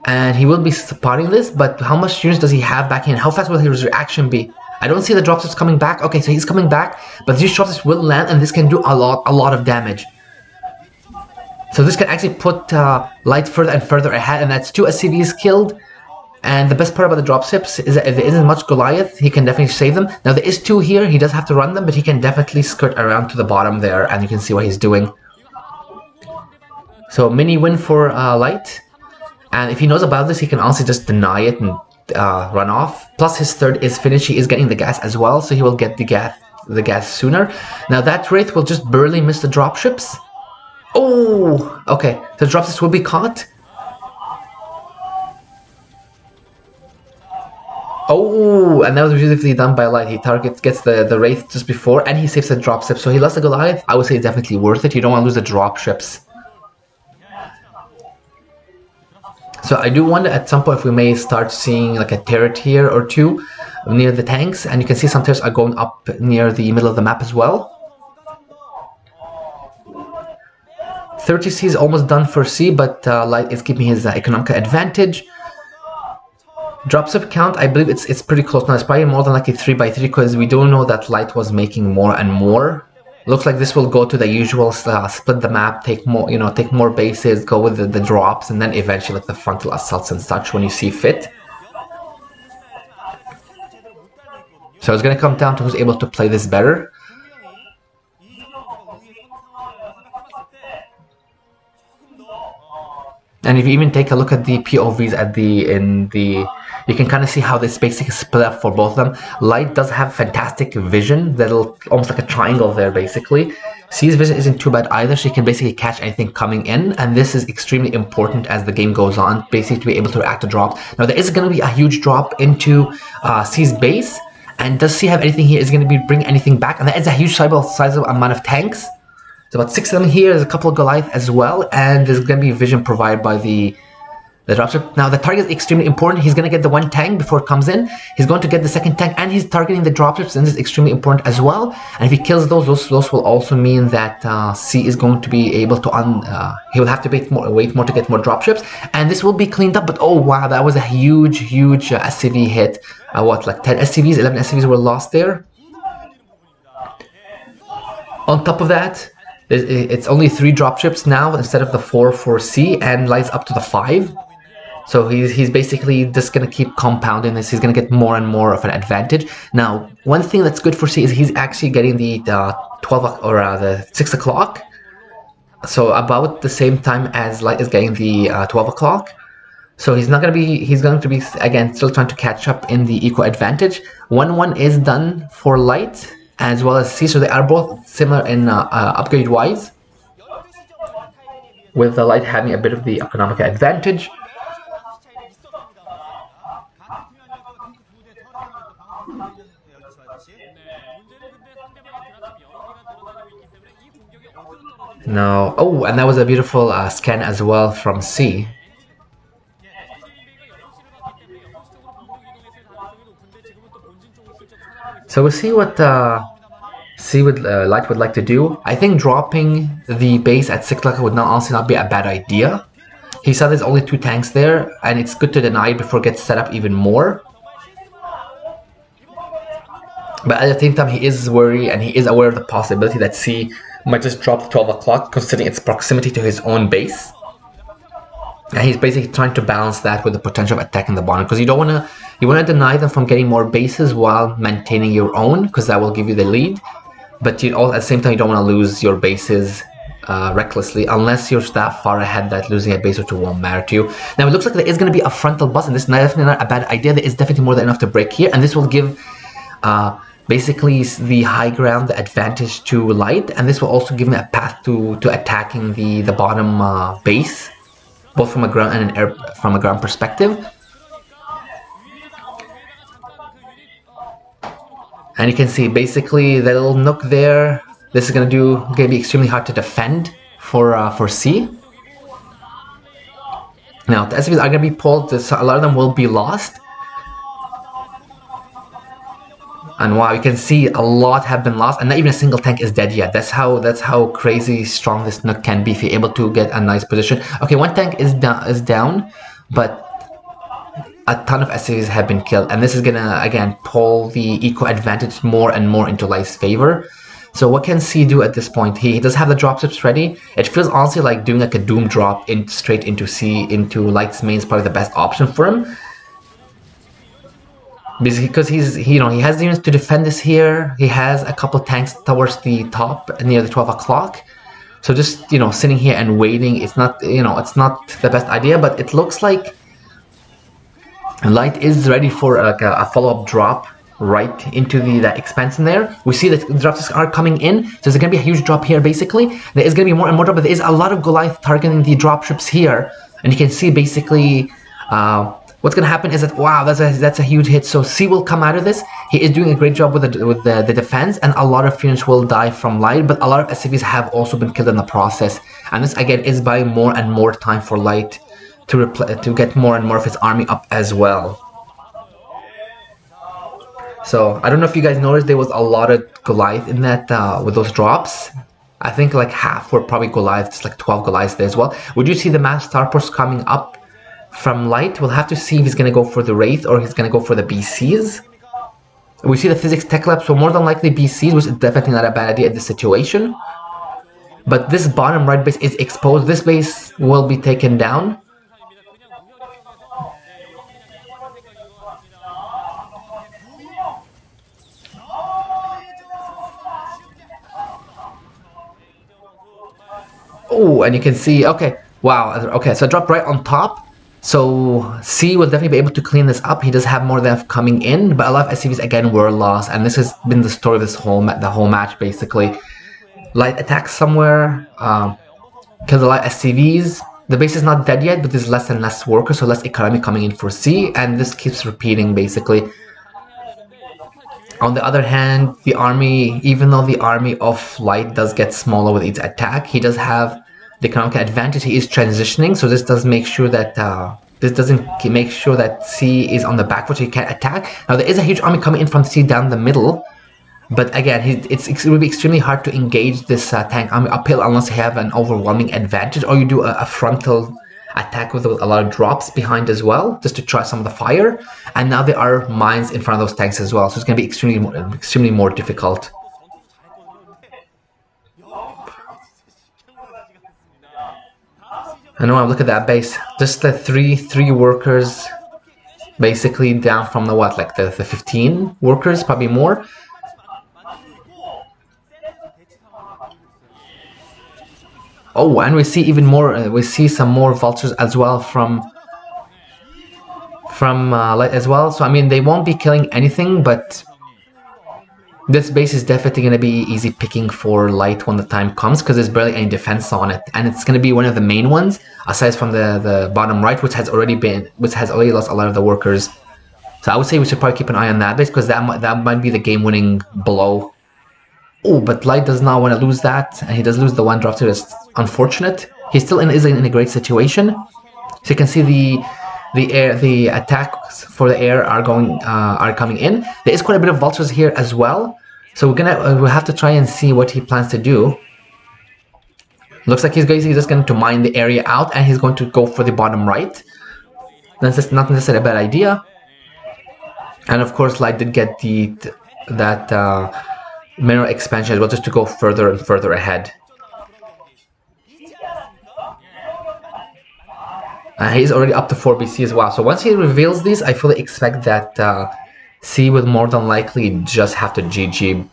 S1: and he will be spotting this, but how much units does he have back in? How fast will his reaction be? I don't see the dropships coming back. Okay, so he's coming back, but these dropships will land, and this can do a lot of damage. So this can actually put Light further and further ahead, and that's 2 SCVs killed. And the best part about the dropships is that if there isn't much Goliath, he can definitely save them. Now there is 2 here, he does have to run them, but he can definitely skirt around to the bottom there, and you can see what he's doing. So mini win for Light. And if he knows about this, he can also just deny it and run off. Plus his third is finished. He is getting the gas as well, so he will get the gas sooner. Now that Wraith will just barely miss the dropships. Oh, okay. The dropships will be caught. Oh, and that was beautifully done by Light. He gets the Wraith just before, and he saves the dropship. So he lost the Goliath. I would say definitely worth it. You don't want to lose the dropships. So I do wonder at some point if we may start seeing like a turret here or 2 near the tanks, and you can see some turrets are going up near the middle of the map as well. 30C is almost done for C, but Light is keeping his economic advantage. Dropship count, I believe it's pretty close now. It's probably more than likely 3x3 because we do know that Light was making more and more. Looks like this will go to the usual split the map, take more bases, go with the drops, and then eventually like the frontal assaults and such when you see fit. So it's going to come down to who's able to play this better. And if you even take a look at the POVs you can kind of see how this basically split up for both of them. Light does have fantastic vision, that'll almost like a triangle there basically. C's vision isn't too bad either, she can basically catch anything coming in, and this is extremely important as the game goes on, basically to be able to react to drops. Now there is going to be a huge drop into C's base, and does C have anything here? Is going to be bring anything back? And that is a huge sizable amount of tanks. There's about 6 of them here, there's a couple of Goliath as well, and there's going to be vision provided by the dropship. Now the target is extremely important. He's going to get the 1 tank before it comes in. He's going to get the 2nd tank, and he's targeting the dropships, and this is extremely important as well. And if he kills those will also mean that C is going to be able to he will have to wait more to get more dropships, and this will be cleaned up. But oh wow, that was a huge SCV hit. What, like 10 SCVs, 11 SCVs were lost there. On top of that, it's only 3 dropships now instead of the 4 for C, and Light's up to the 5. So he's basically just going to keep compounding this. He's going to get more and more of an advantage. Now, one thing that's good for C is he's actually getting the 12 or the 6 o'clock. So about the same time as Light is getting the 12 o'clock. So he's going to be again still trying to catch up in the equal advantage. 1-1 is done for Light as well as C, so they are both similar in upgrade wise, with the Light having a bit of the economic advantage. Now, oh, and that was a beautiful scan as well from C. So we'll see what Light would like to do. I think dropping the base at 6 o'clock would honestly not be a bad idea. He said there's only 2 tanks there, and it's good to deny it before it gets set up even more. But at the same time, he is worried and he is aware of the possibility that C might just drop the 12 o'clock considering its proximity to his own base. And he's basically trying to balance that with the potential of attacking the bottom, because you want to deny them from getting more bases while maintaining your own, because that will give you the lead. But at the same time, you don't want to lose your bases recklessly, unless you're that far ahead that losing a base or 2 won't matter to you. Now it looks like there is going to be a frontal bust, and this is definitely not a bad idea. There is definitely more than enough to break here, and this will give basically the high ground, the advantage to Light, and this will also give me a path to attacking the bottom base, both from a ground and from a ground perspective. And you can see basically the little nook there. This is going to be extremely hard to defend for C. Now the SCVs are going to be pulled. A lot of them will be lost. And wow, you can see a lot have been lost, and not even a single tank is dead yet. That's how crazy strong this nook can be if you're able to get a nice position. Okay, 1 tank is down, but a ton of SCVs have been killed, and this is gonna again pull the eco advantage more and more into Light's favor. So what can C do at this point? He does have the dropships ready. It feels honestly like doing like a Doom drop in straight into C into Light's main is probably the best option for him. Because he has the units to defend this here. He has a couple tanks towards the top near the 12 o'clock. So just sitting here and waiting, it's not it's not the best idea. But it looks like Light is ready for like a follow-up drop right into that expansion there. We see that the drops are coming in, so there's gonna be a huge drop here. Basically, there is gonna be more and more drop, but there is a lot of Goliath targeting the dropships here, and you can see basically. What's gonna happen is that wow, that's a huge hit. So C will come out of this. He is doing a great job with the defense, and a lot of units will die from Light, but a lot of SCVs have also been killed in the process. And this again is buying more and more time for Light to get more and more of his army up as well. So I don't know if you guys noticed there was a lot of Goliath in that with those drops. I think like half were probably Goliaths, like 12 Goliaths there as well. Would you see the mass starports coming up from Light? We'll have to see if he's going to go for the Wraith or he's going to go for the BCs. We see the Physics Tech Lab, so more than likely BCs, which is definitely not a bad idea in this situation. But this bottom right base is exposed. This base will be taken down. Oh, and you can see, okay, wow, okay, so drop right on top. So C will definitely be able to clean this up. He does have more than coming in, but a lot of SCVs again were lost, and this has been the story of this the whole match basically. Light attacks somewhere, kills a lot of SCVs. The base is not dead yet, but there's less and less workers, so less economy coming in for C, and this keeps repeating basically. On the other hand, the army, even though the army of Light does get smaller with each attack, he does have the economic advantage. He is transitioning, so this does make sure that this doesn't make sure that C is on the back foot, so he can't attack. Now there is a huge army coming in from C down the middle, but again, it will be extremely hard to engage this tank army uphill unless you have an overwhelming advantage, or you do a frontal attack with a lot of drops behind as well, just to try some of the fire. And now there are mines in front of those tanks as well, so it's going to be extremely more difficult. I know, look at that base. Just the three workers, basically down from the what, like the 15 workers, probably more. Oh, and we see even more. We see some more vultures as well from Light as well. So I mean, they won't be killing anything, but this base is definitely going to be easy picking for Light when the time comes, because there's barely any defense on it, and it's going to be one of the main ones, aside from the bottom right, which has already lost a lot of the workers. So I would say we should probably keep an eye on that base, because that might be the game-winning blow. Oh, but Light does not want to lose that, and he does lose the one drop, so it's unfortunate. He still is in a great situation. So you can see the attacks for the air are coming in. There is quite a bit of vultures here as well, so we'll have to try and see what he plans to do. Looks like he's just going to mine the area out, and he's going to go for the bottom right. That's just not necessarily a bad idea. And of course, Light did get that mineral expansion as well, just to go further and further ahead. He's already up to 4 BC as well. So once he reveals these, I fully expect that C would more than likely just have to GG.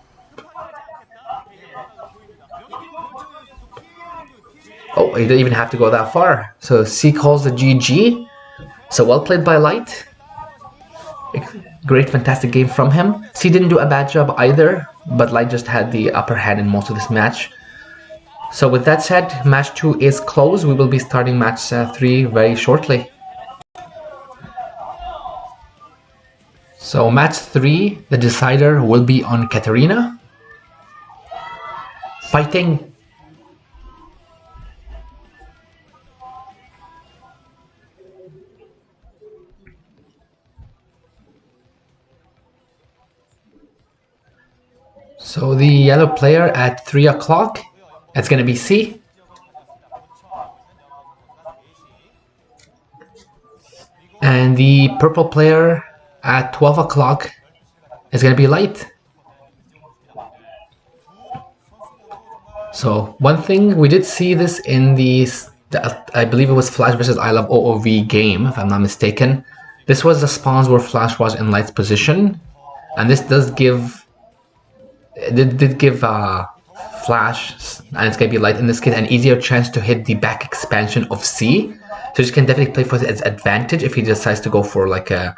S1: Oh, he didn't even have to go that far. So C calls the GG. So well played by Light. Great, fantastic game from him. C didn't do a bad job either, but Light just had the upper hand in most of this match. So with that said, match 2 is closed. We will be starting match 3 very shortly. So match 3, the decider will be on Katarina, fighting so the yellow player at 3 o'clock, it's going to be C. And And the purple player at 12 o'clock is going to be light. So one thing, we did see this in I believe it was Flash versus I Love OOV game, if I'm not mistaken. This was the spawns where Flash was in light's position. And this does give, it did give Flash, and it's going to be light in this case, an easier chance to hit the back expansion of C. So you can definitely play for its advantage if he decides to go for like a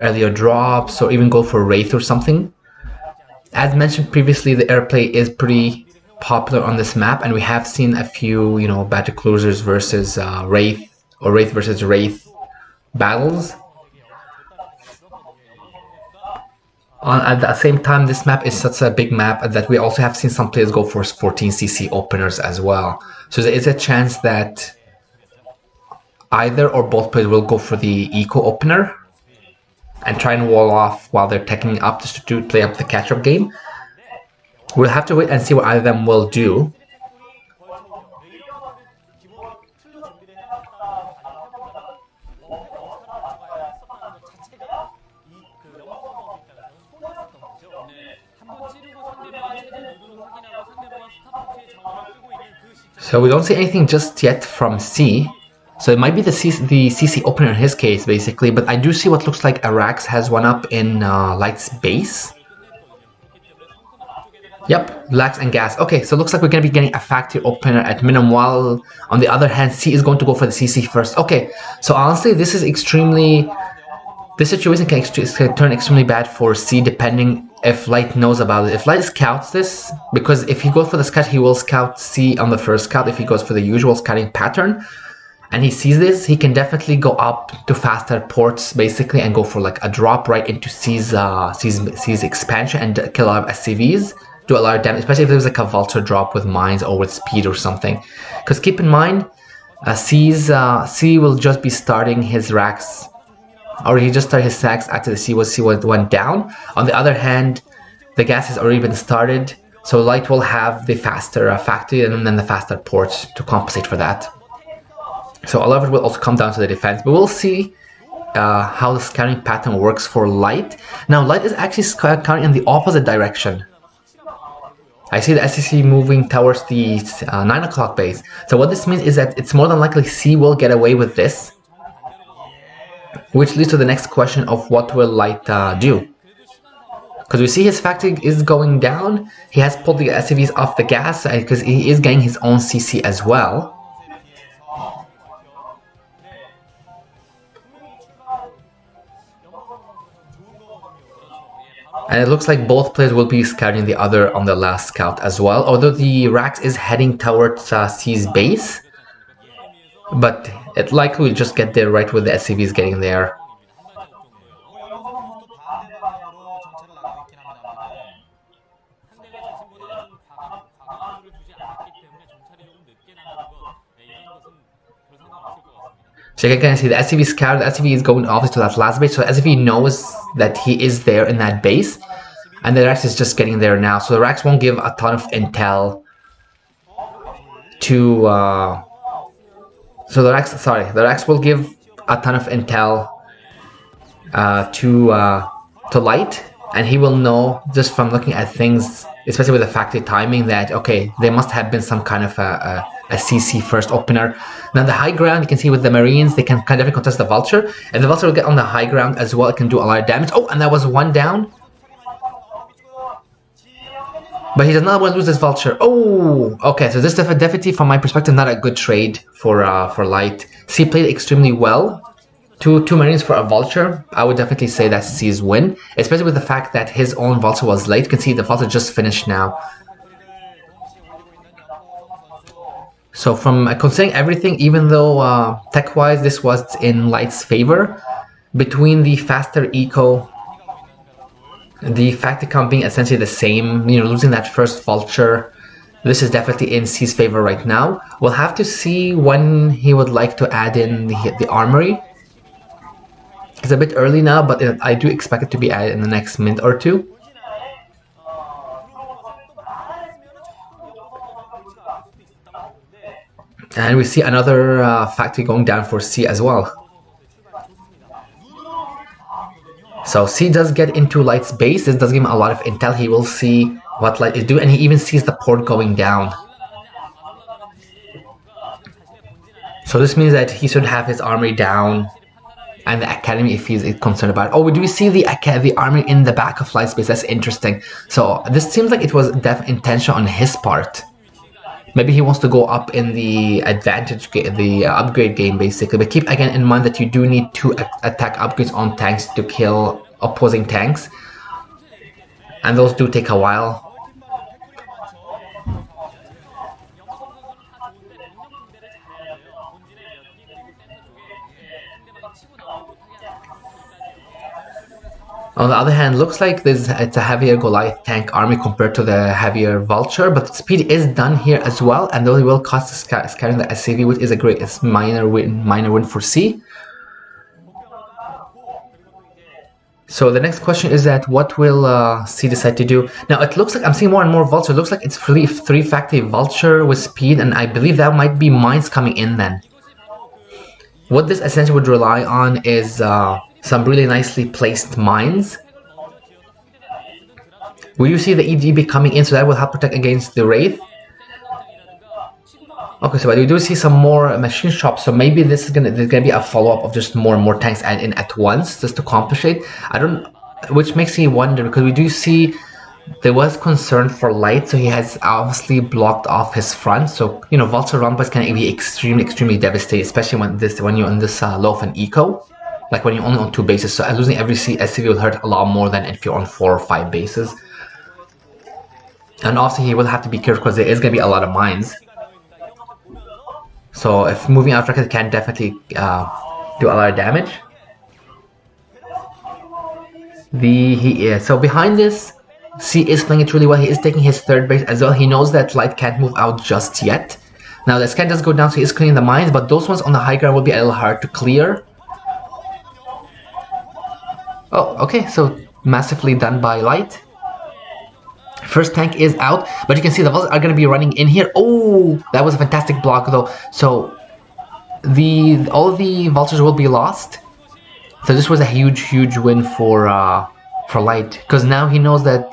S1: earlier drops or even go for Wraith or something. As mentioned previously, the airplay is pretty popular on this map, and we have seen a few, you know, battle cruisers versus Wraith or Wraith versus Wraith battles. At the same time, this map is such a big map that we also have seen some players go for 14cc openers as well. So there is a chance that either or both players will go for the eco opener and try and wall off while they're taking up just to play up the catch-up game. We'll have to wait and see what either of them will do. So we don't see anything just yet from C. So it might be the CC opener in his case, basically. But I do see what looks like Arax has one up in Light's base. Yep, Lax and Gas. Okay, so it looks like we're going to be getting a factory opener at minimum, while on the other hand, C is going to go for the CC first. Okay, so honestly, this is extremely... This situation can turn extremely bad for C depending if Light knows about it. If Light scouts this, because if he goes for the scout, he will scout C on the first scout if he goes for the usual scouting pattern. And he sees this, he can definitely go up to faster ports basically and go for like a drop right into C's expansion and kill a lot of SCVs. Do a lot of damage, especially if there's like a vulture drop with mines or with speed or something. Because keep in mind, C will just be starting his racks, or he just started his sacks after the C went down. On the other hand, the gas has already been started, so Light will have the faster factory and then the faster ports to compensate for that. So a lot of it will also come down to the defense, but we'll see how the scouting pattern works for Light. Now Light is actually scouting in the opposite direction. I see the SCC moving towards the 9 o'clock base. So what this means is that it's more than likely C will get away with this, which leads to the next question of what will Light do. Because we see his factory is going down. He has pulled the SCVs off the gas because he is getting his own CC as well. And it looks like both players will be scouting the other on the last scout as well. Although the Rax is heading towards C's base. But it likely will just get there right with the SCVs getting there. So you can see the SCV scout, the SCV is going obviously to that last base, so the SCV knows that he is there in that base, and the Rax is just getting there now. So the Rax won't give a ton of intel to... the Rax will give a ton of intel to Light, and he will know just from looking at things, especially with the factory timing, that okay, there must have been some kind of a CC first opener. Now the high ground, you can see with the Marines, they can kind of contest the Vulture. If the Vulture will get on the high ground as well, it can do a lot of damage. Oh, and that was one down. But he does not want to lose this Vulture. Oh, okay, so this definitely, from my perspective, not a good trade for Light. C played extremely well. Two Marines for a Vulture. I would definitely say that's C's win, especially with the fact that his own Vulture was late. You can see the Vulture just finished now. So from considering everything, even though tech-wise this was in Light's favor, between the faster eco, the factory count being essentially the same, you know, losing that first Vulture, this is definitely in C's favor right now. We'll have to see when he would like to add in the armory. It's a bit early now, but I do expect it to be added in the next minute or two. And we see another factory going down for C as well. So C does get into Light's base. This does give him a lot of intel. He will see what Light is doing, and he even sees the port going down. So this means that he should have his army down, and the academy if he's concerned about it. Oh, do we see the army in the back of Light's base? That's interesting. So this seems like it was definitely intention on his part. Maybe he wants to go up in the advantage game, the upgrade game, basically. But keep again in mind that you do need to attack upgrades on tanks to kill opposing tanks, and those do take a while. On the other hand, looks like it's a heavier Goliath tank army compared to the heavier Vulture, but speed is done here as well, and though it will cost scattering the SCV, which is a great minor win for C. So the next question is that what will C decide to do? Now it looks like I'm seeing more and more Vulture. It looks like it's three factory Vulture with speed, and I believe that might be mines coming in then. What this essentially would rely on is some really nicely placed mines. Will you see the EDB coming in, so that will help protect against the Wraith? Okay, so we do see some more machine shops, so maybe there's gonna be a follow-up of just more and more tanks added in at once, just to compensate. Which makes me wonder, because we do see there was concern for Light, so he has obviously blocked off his front. So you know, Vulture roundabouts can be extremely devastating, especially when you're on this low of an eco. Like when you're only on 2 bases, so losing every SCV will hurt a lot more than if you're on 4 or 5 bases. And also he will have to be careful because there is going to be a lot of mines. So if moving out rocket can definitely do a lot of damage. So behind this, C is playing it really well. He is taking his 3rd base as well. He knows that Light can't move out just yet. Now the scan does go down, so he is clearing the mines, but those ones on the high ground will be a little hard to clear. Oh, okay, so massively done by Light. First tank is out, but you can see the Vultures are going to be running in here. Oh, that was a fantastic block though. So all the Vultures will be lost. So this was a huge win for Light, because now he knows that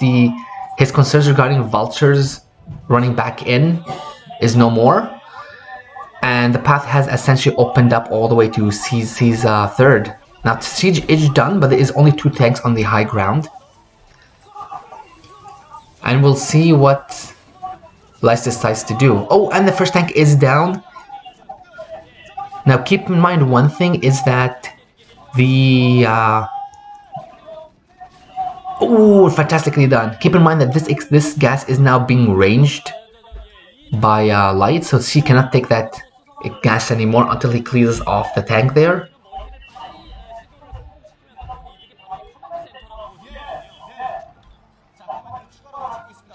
S1: his concerns regarding Vultures running back in is no more, and the path has essentially opened up all the way to C's 3rd. Now siege is done, but there is only 2 tanks on the high ground. And we'll see what Light decides to do. Oh, and the first tank is down. Now keep in mind one thing is that oh, fantastically done. Keep in mind that this gas is now being ranged by Light, so she cannot take that gas anymore until he clears off the tank there.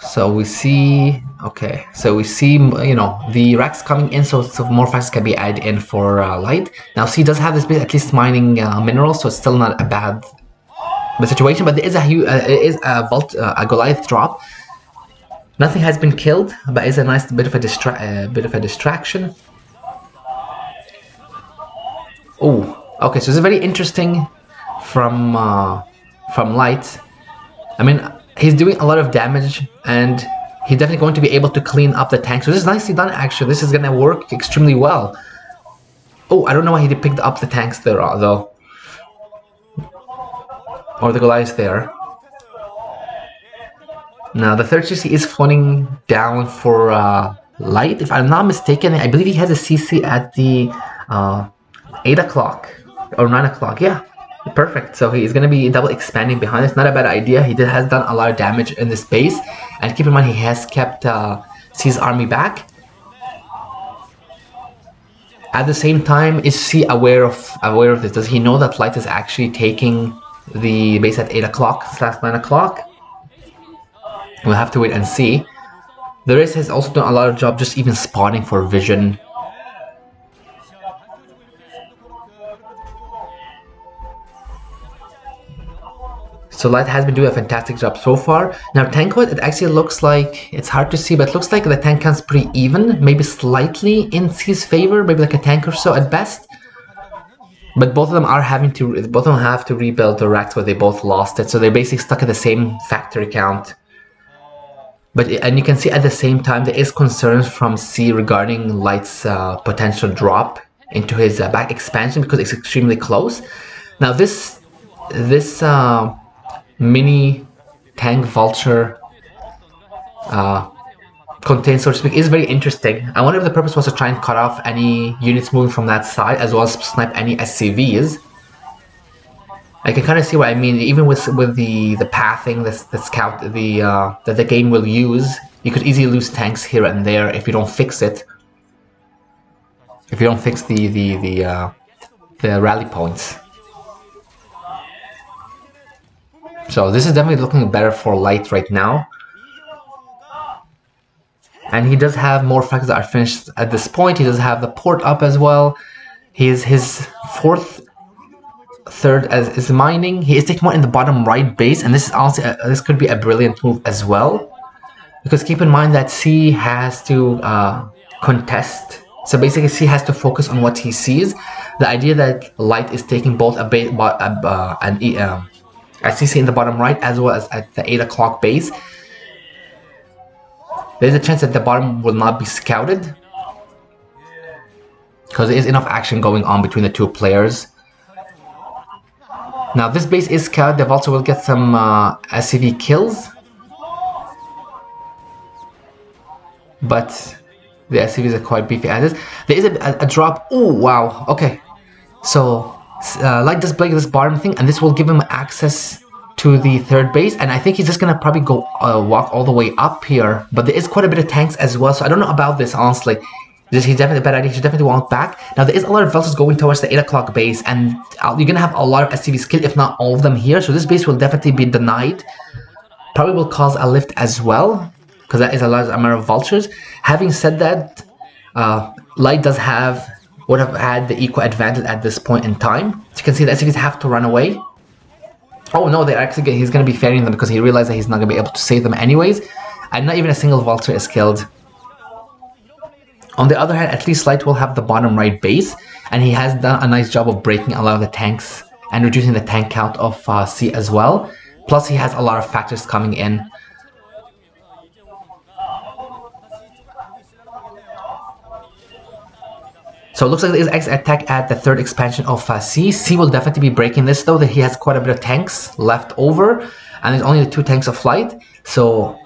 S1: So we see, okay, so we see, you know, the racks coming in, so more factors can be added in for Light. Now C does have this bit, at least mining minerals, so it's still not a bad situation, but there is a Goliath drop. Nothing has been killed, but it's a nice bit of a distraction. Oh, okay, so this is very interesting from Light. I mean, he's doing a lot of damage, and he's definitely going to be able to clean up the tank. So this is nicely done, actually. This is going to work extremely well. Oh, I don't know why he picked up the tanks there, though. Or the Goliath there. Now, the 3rd CC is floating down for Light. If I'm not mistaken, I believe he has a CC at the 8 o'clock or 9 o'clock. Yeah. Perfect. So he's going to be double expanding behind us. Not a bad idea. He has done a lot of damage in this base, and keep in mind he has kept C's army back. At the same time, is C aware of this? Does he know that Light is actually taking the base at 8 o'clock/9 o'clock? We'll have to wait and see. The race has also done a lot of job just even spawning for vision. So Light has been doing a fantastic job so far. Now tank-wise, it actually looks like, it's hard to see, but it looks like the tank count's pretty even, maybe slightly in C's favor, maybe like a tank or so at best. But both of them have to rebuild the racks where they both lost it, so they're basically stuck at the same factory count. And you can see at the same time there is concerns from C regarding Light's potential drop into his back expansion because it's extremely close. Now this mini tank vulture contained, so to speak, is very interesting. I wonder if the purpose was to try and cut off any units moving from that side, as well as snipe any SCVs. I can kind of see what I mean. Even with the pathing, the scout, that the game will use, you could easily lose tanks here and there if you don't fix it. If you don't fix the rally points. So this is definitely looking better for Light right now. And he does have more factors that are finished at this point. He does have the port up as well. His third is mining. He is taking one in the bottom right base, and this is honestly this could be a brilliant move as well, because keep in mind that C has to contest. So basically, C has to focus on what he sees. The idea that Light is taking both a CC in the bottom right as well as at the 8 o'clock base. There's a chance that the bottom will not be scouted, because there is enough action going on between the two players. Now this base is scouted. The Vulture will get some SCV kills, but the SCVs are quite beefy as is. There is a drop. Oh wow, okay. So Light does break this bottom thing, and this will give him access to the third base, and I think he's just gonna probably go walk all the way up here. But there is quite a bit of tanks as well, so I don't know about this honestly. He's definitely a bad idea. He should definitely walk back. Now there is a lot of Vultures going towards the 8 o'clock base, and you're gonna have a lot of SCVs killed, if not all of them here. So this base will definitely be denied. Probably will cause a lift as well, because that is a large amount of Vultures. Having said that, Light would have had the equal advantage at this point in time. As you can see, the SCVs have to run away. Oh no, he's going to be ferrying them because he realized that he's not going to be able to save them anyways. And not even a single Vulture is killed. On the other hand, at least Light will have the bottom right base, and he has done a nice job of breaking a lot of the tanks and reducing the tank count of C as well. Plus he has a lot of factors coming in. So it looks like there is X attack at the third expansion of C. C will definitely be breaking this, though, that he has quite a bit of tanks left over, and there's only the 2 tanks of Light. So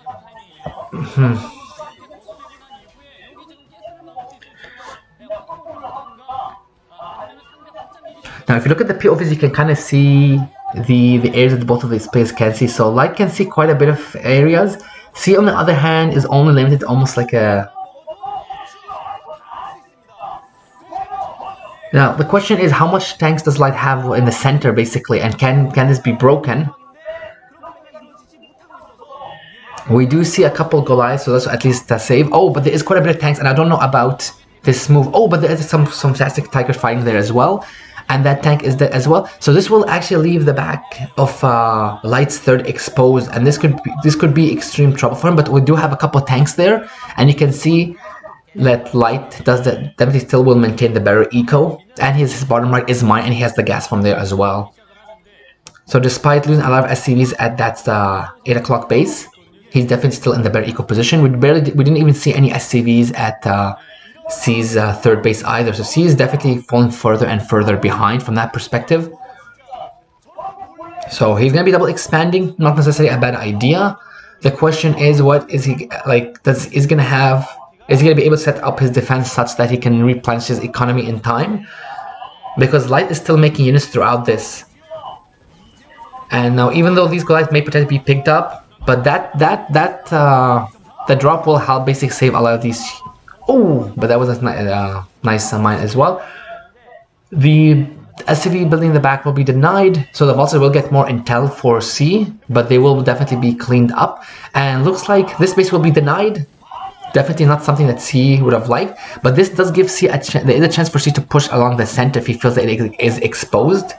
S1: now if you look at the POVs, you can kind of see the areas that both of these players can see. So Light can see quite a bit of areas. C on the other hand is only limited to almost like a... Now the question is, how much tanks does Light have in the center basically, and can this be broken? We do see a couple Goliaths, so that's at least a save. Oh, but there is quite a bit of tanks, and I don't know about this move. Oh, but there is some fantastic Tigers fighting there as well, and that tank is there as well. So this will actually leave the back of Light's third exposed, and this could be extreme trouble for him. But we do have a couple of tanks there, and you can see that Light does that. Definitely still will maintain the better eco, and his bottom right is mine, and he has the gas from there as well. So despite losing a lot of SCVs at that 8 o'clock base, he's definitely still in the better eco position. We didn't even see any SCVs at C's third base either. So C is definitely falling further and further behind from that perspective. So he's gonna be double expanding, not necessarily a bad idea. The question is, what is he like? Is he gonna be able to set up his defense such that he can replenish his economy in time? Because Light is still making units throughout this. And now, even though these Goliaths may potentially be picked up, but the drop will help basically save a lot of these. Oh, but that was a nice mine as well. The SCV building in the back will be denied, so the Vulture will get more intel for C, but they will definitely be cleaned up. And looks like this base will be denied. Definitely not something that C would have liked, but this does give C a chance. There is a chance for C to push along the center if he feels that it is exposed.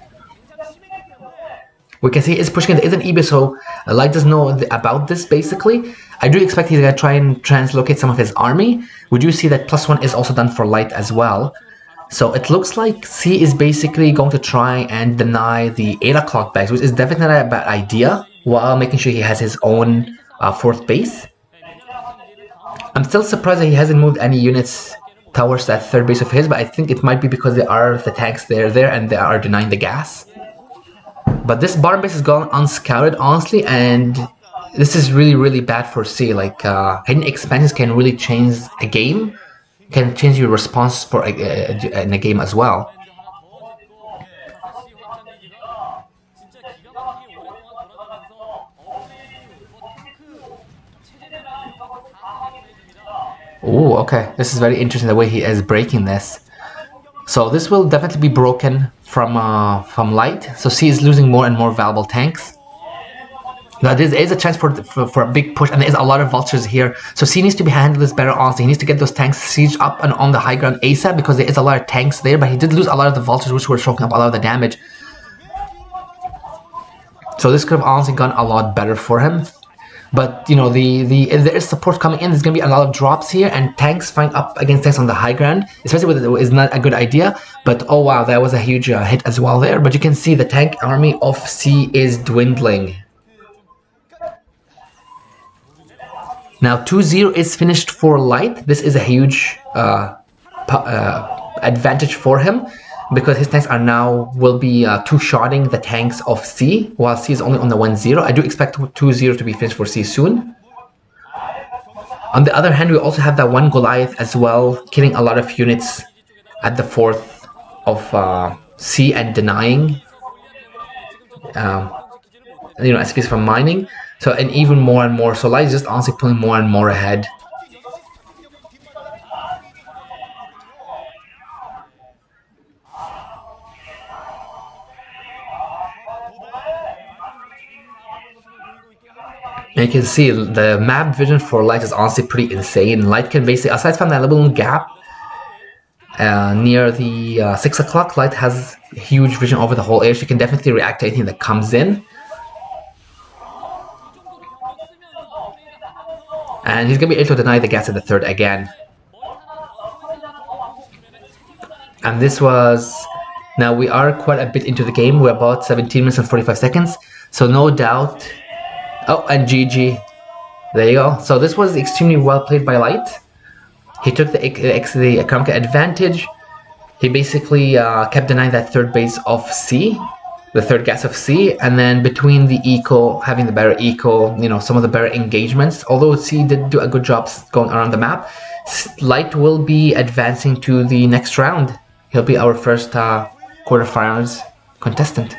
S1: We can see he is pushing. There is an EB, so Light does know about this basically. I do expect he's going to try and translocate some of his army. We do see that +1 is also done for Light as well. So it looks like C is basically going to try and deny the 8 o'clock base, which is definitely not a bad idea, while making sure he has his own 4th base. I'm still surprised that he hasn't moved any units towards that 3rd base of his, but I think it might be because there are the tanks there and they are denying the gas. But this bottom base is gone unscouted, honestly, and this is really bad for C. Like, hidden expansions can really change a game, can change your response for in a game as well. Oh, okay. This is very interesting the way he is breaking this. So this will definitely be broken from light. So C is losing more and more valuable tanks. Now there is a chance for a big push, and there is a lot of vultures here. So C needs to be handling this better, honestly. He needs to get those tanks sieged up and on the high ground ASAP, because there is a lot of tanks there, but he did lose a lot of the vultures, which were soaking up a lot of the damage. So this could have honestly gone a lot better for him. But, you know, if there is support coming in, there's going to be a lot of drops here, and tanks fighting up against tanks on the high ground, especially with it, is not a good idea. But, oh wow, that was a huge hit as well there. But you can see the tank army of C is dwindling. Now 2-0 is finished for light. This is a huge advantage for him, because his tanks are now will be two-shotting the tanks of C, while C is only on the 1-0. I do expect 2-0 to be finished for C soon. On the other hand, we also have that one Goliath as well, killing a lot of units at the 4th of C and denying SPs from mining. So, and even more and more. So light is just honestly pulling more and more ahead. And you can see the map vision for light is honestly pretty insane. Light can basically, aside from that little gap near the 6 o'clock, light has huge vision over the whole area. So you can definitely react to anything that comes in. And he's going to be able to deny the gas at the 3rd again. And this was... Now we are quite a bit into the game. We're about 17 minutes and 45 seconds. So no doubt... Oh, and GG. There you go. So this was extremely well played by Light. He took the economic advantage. He basically kept denying that 3rd base of C. The 3rd gas of C, and then between the eco, having the better eco, some of the better engagements, although C did do a good job going around the map, Light will be advancing to the next round. He'll be our first quarterfinals contestant.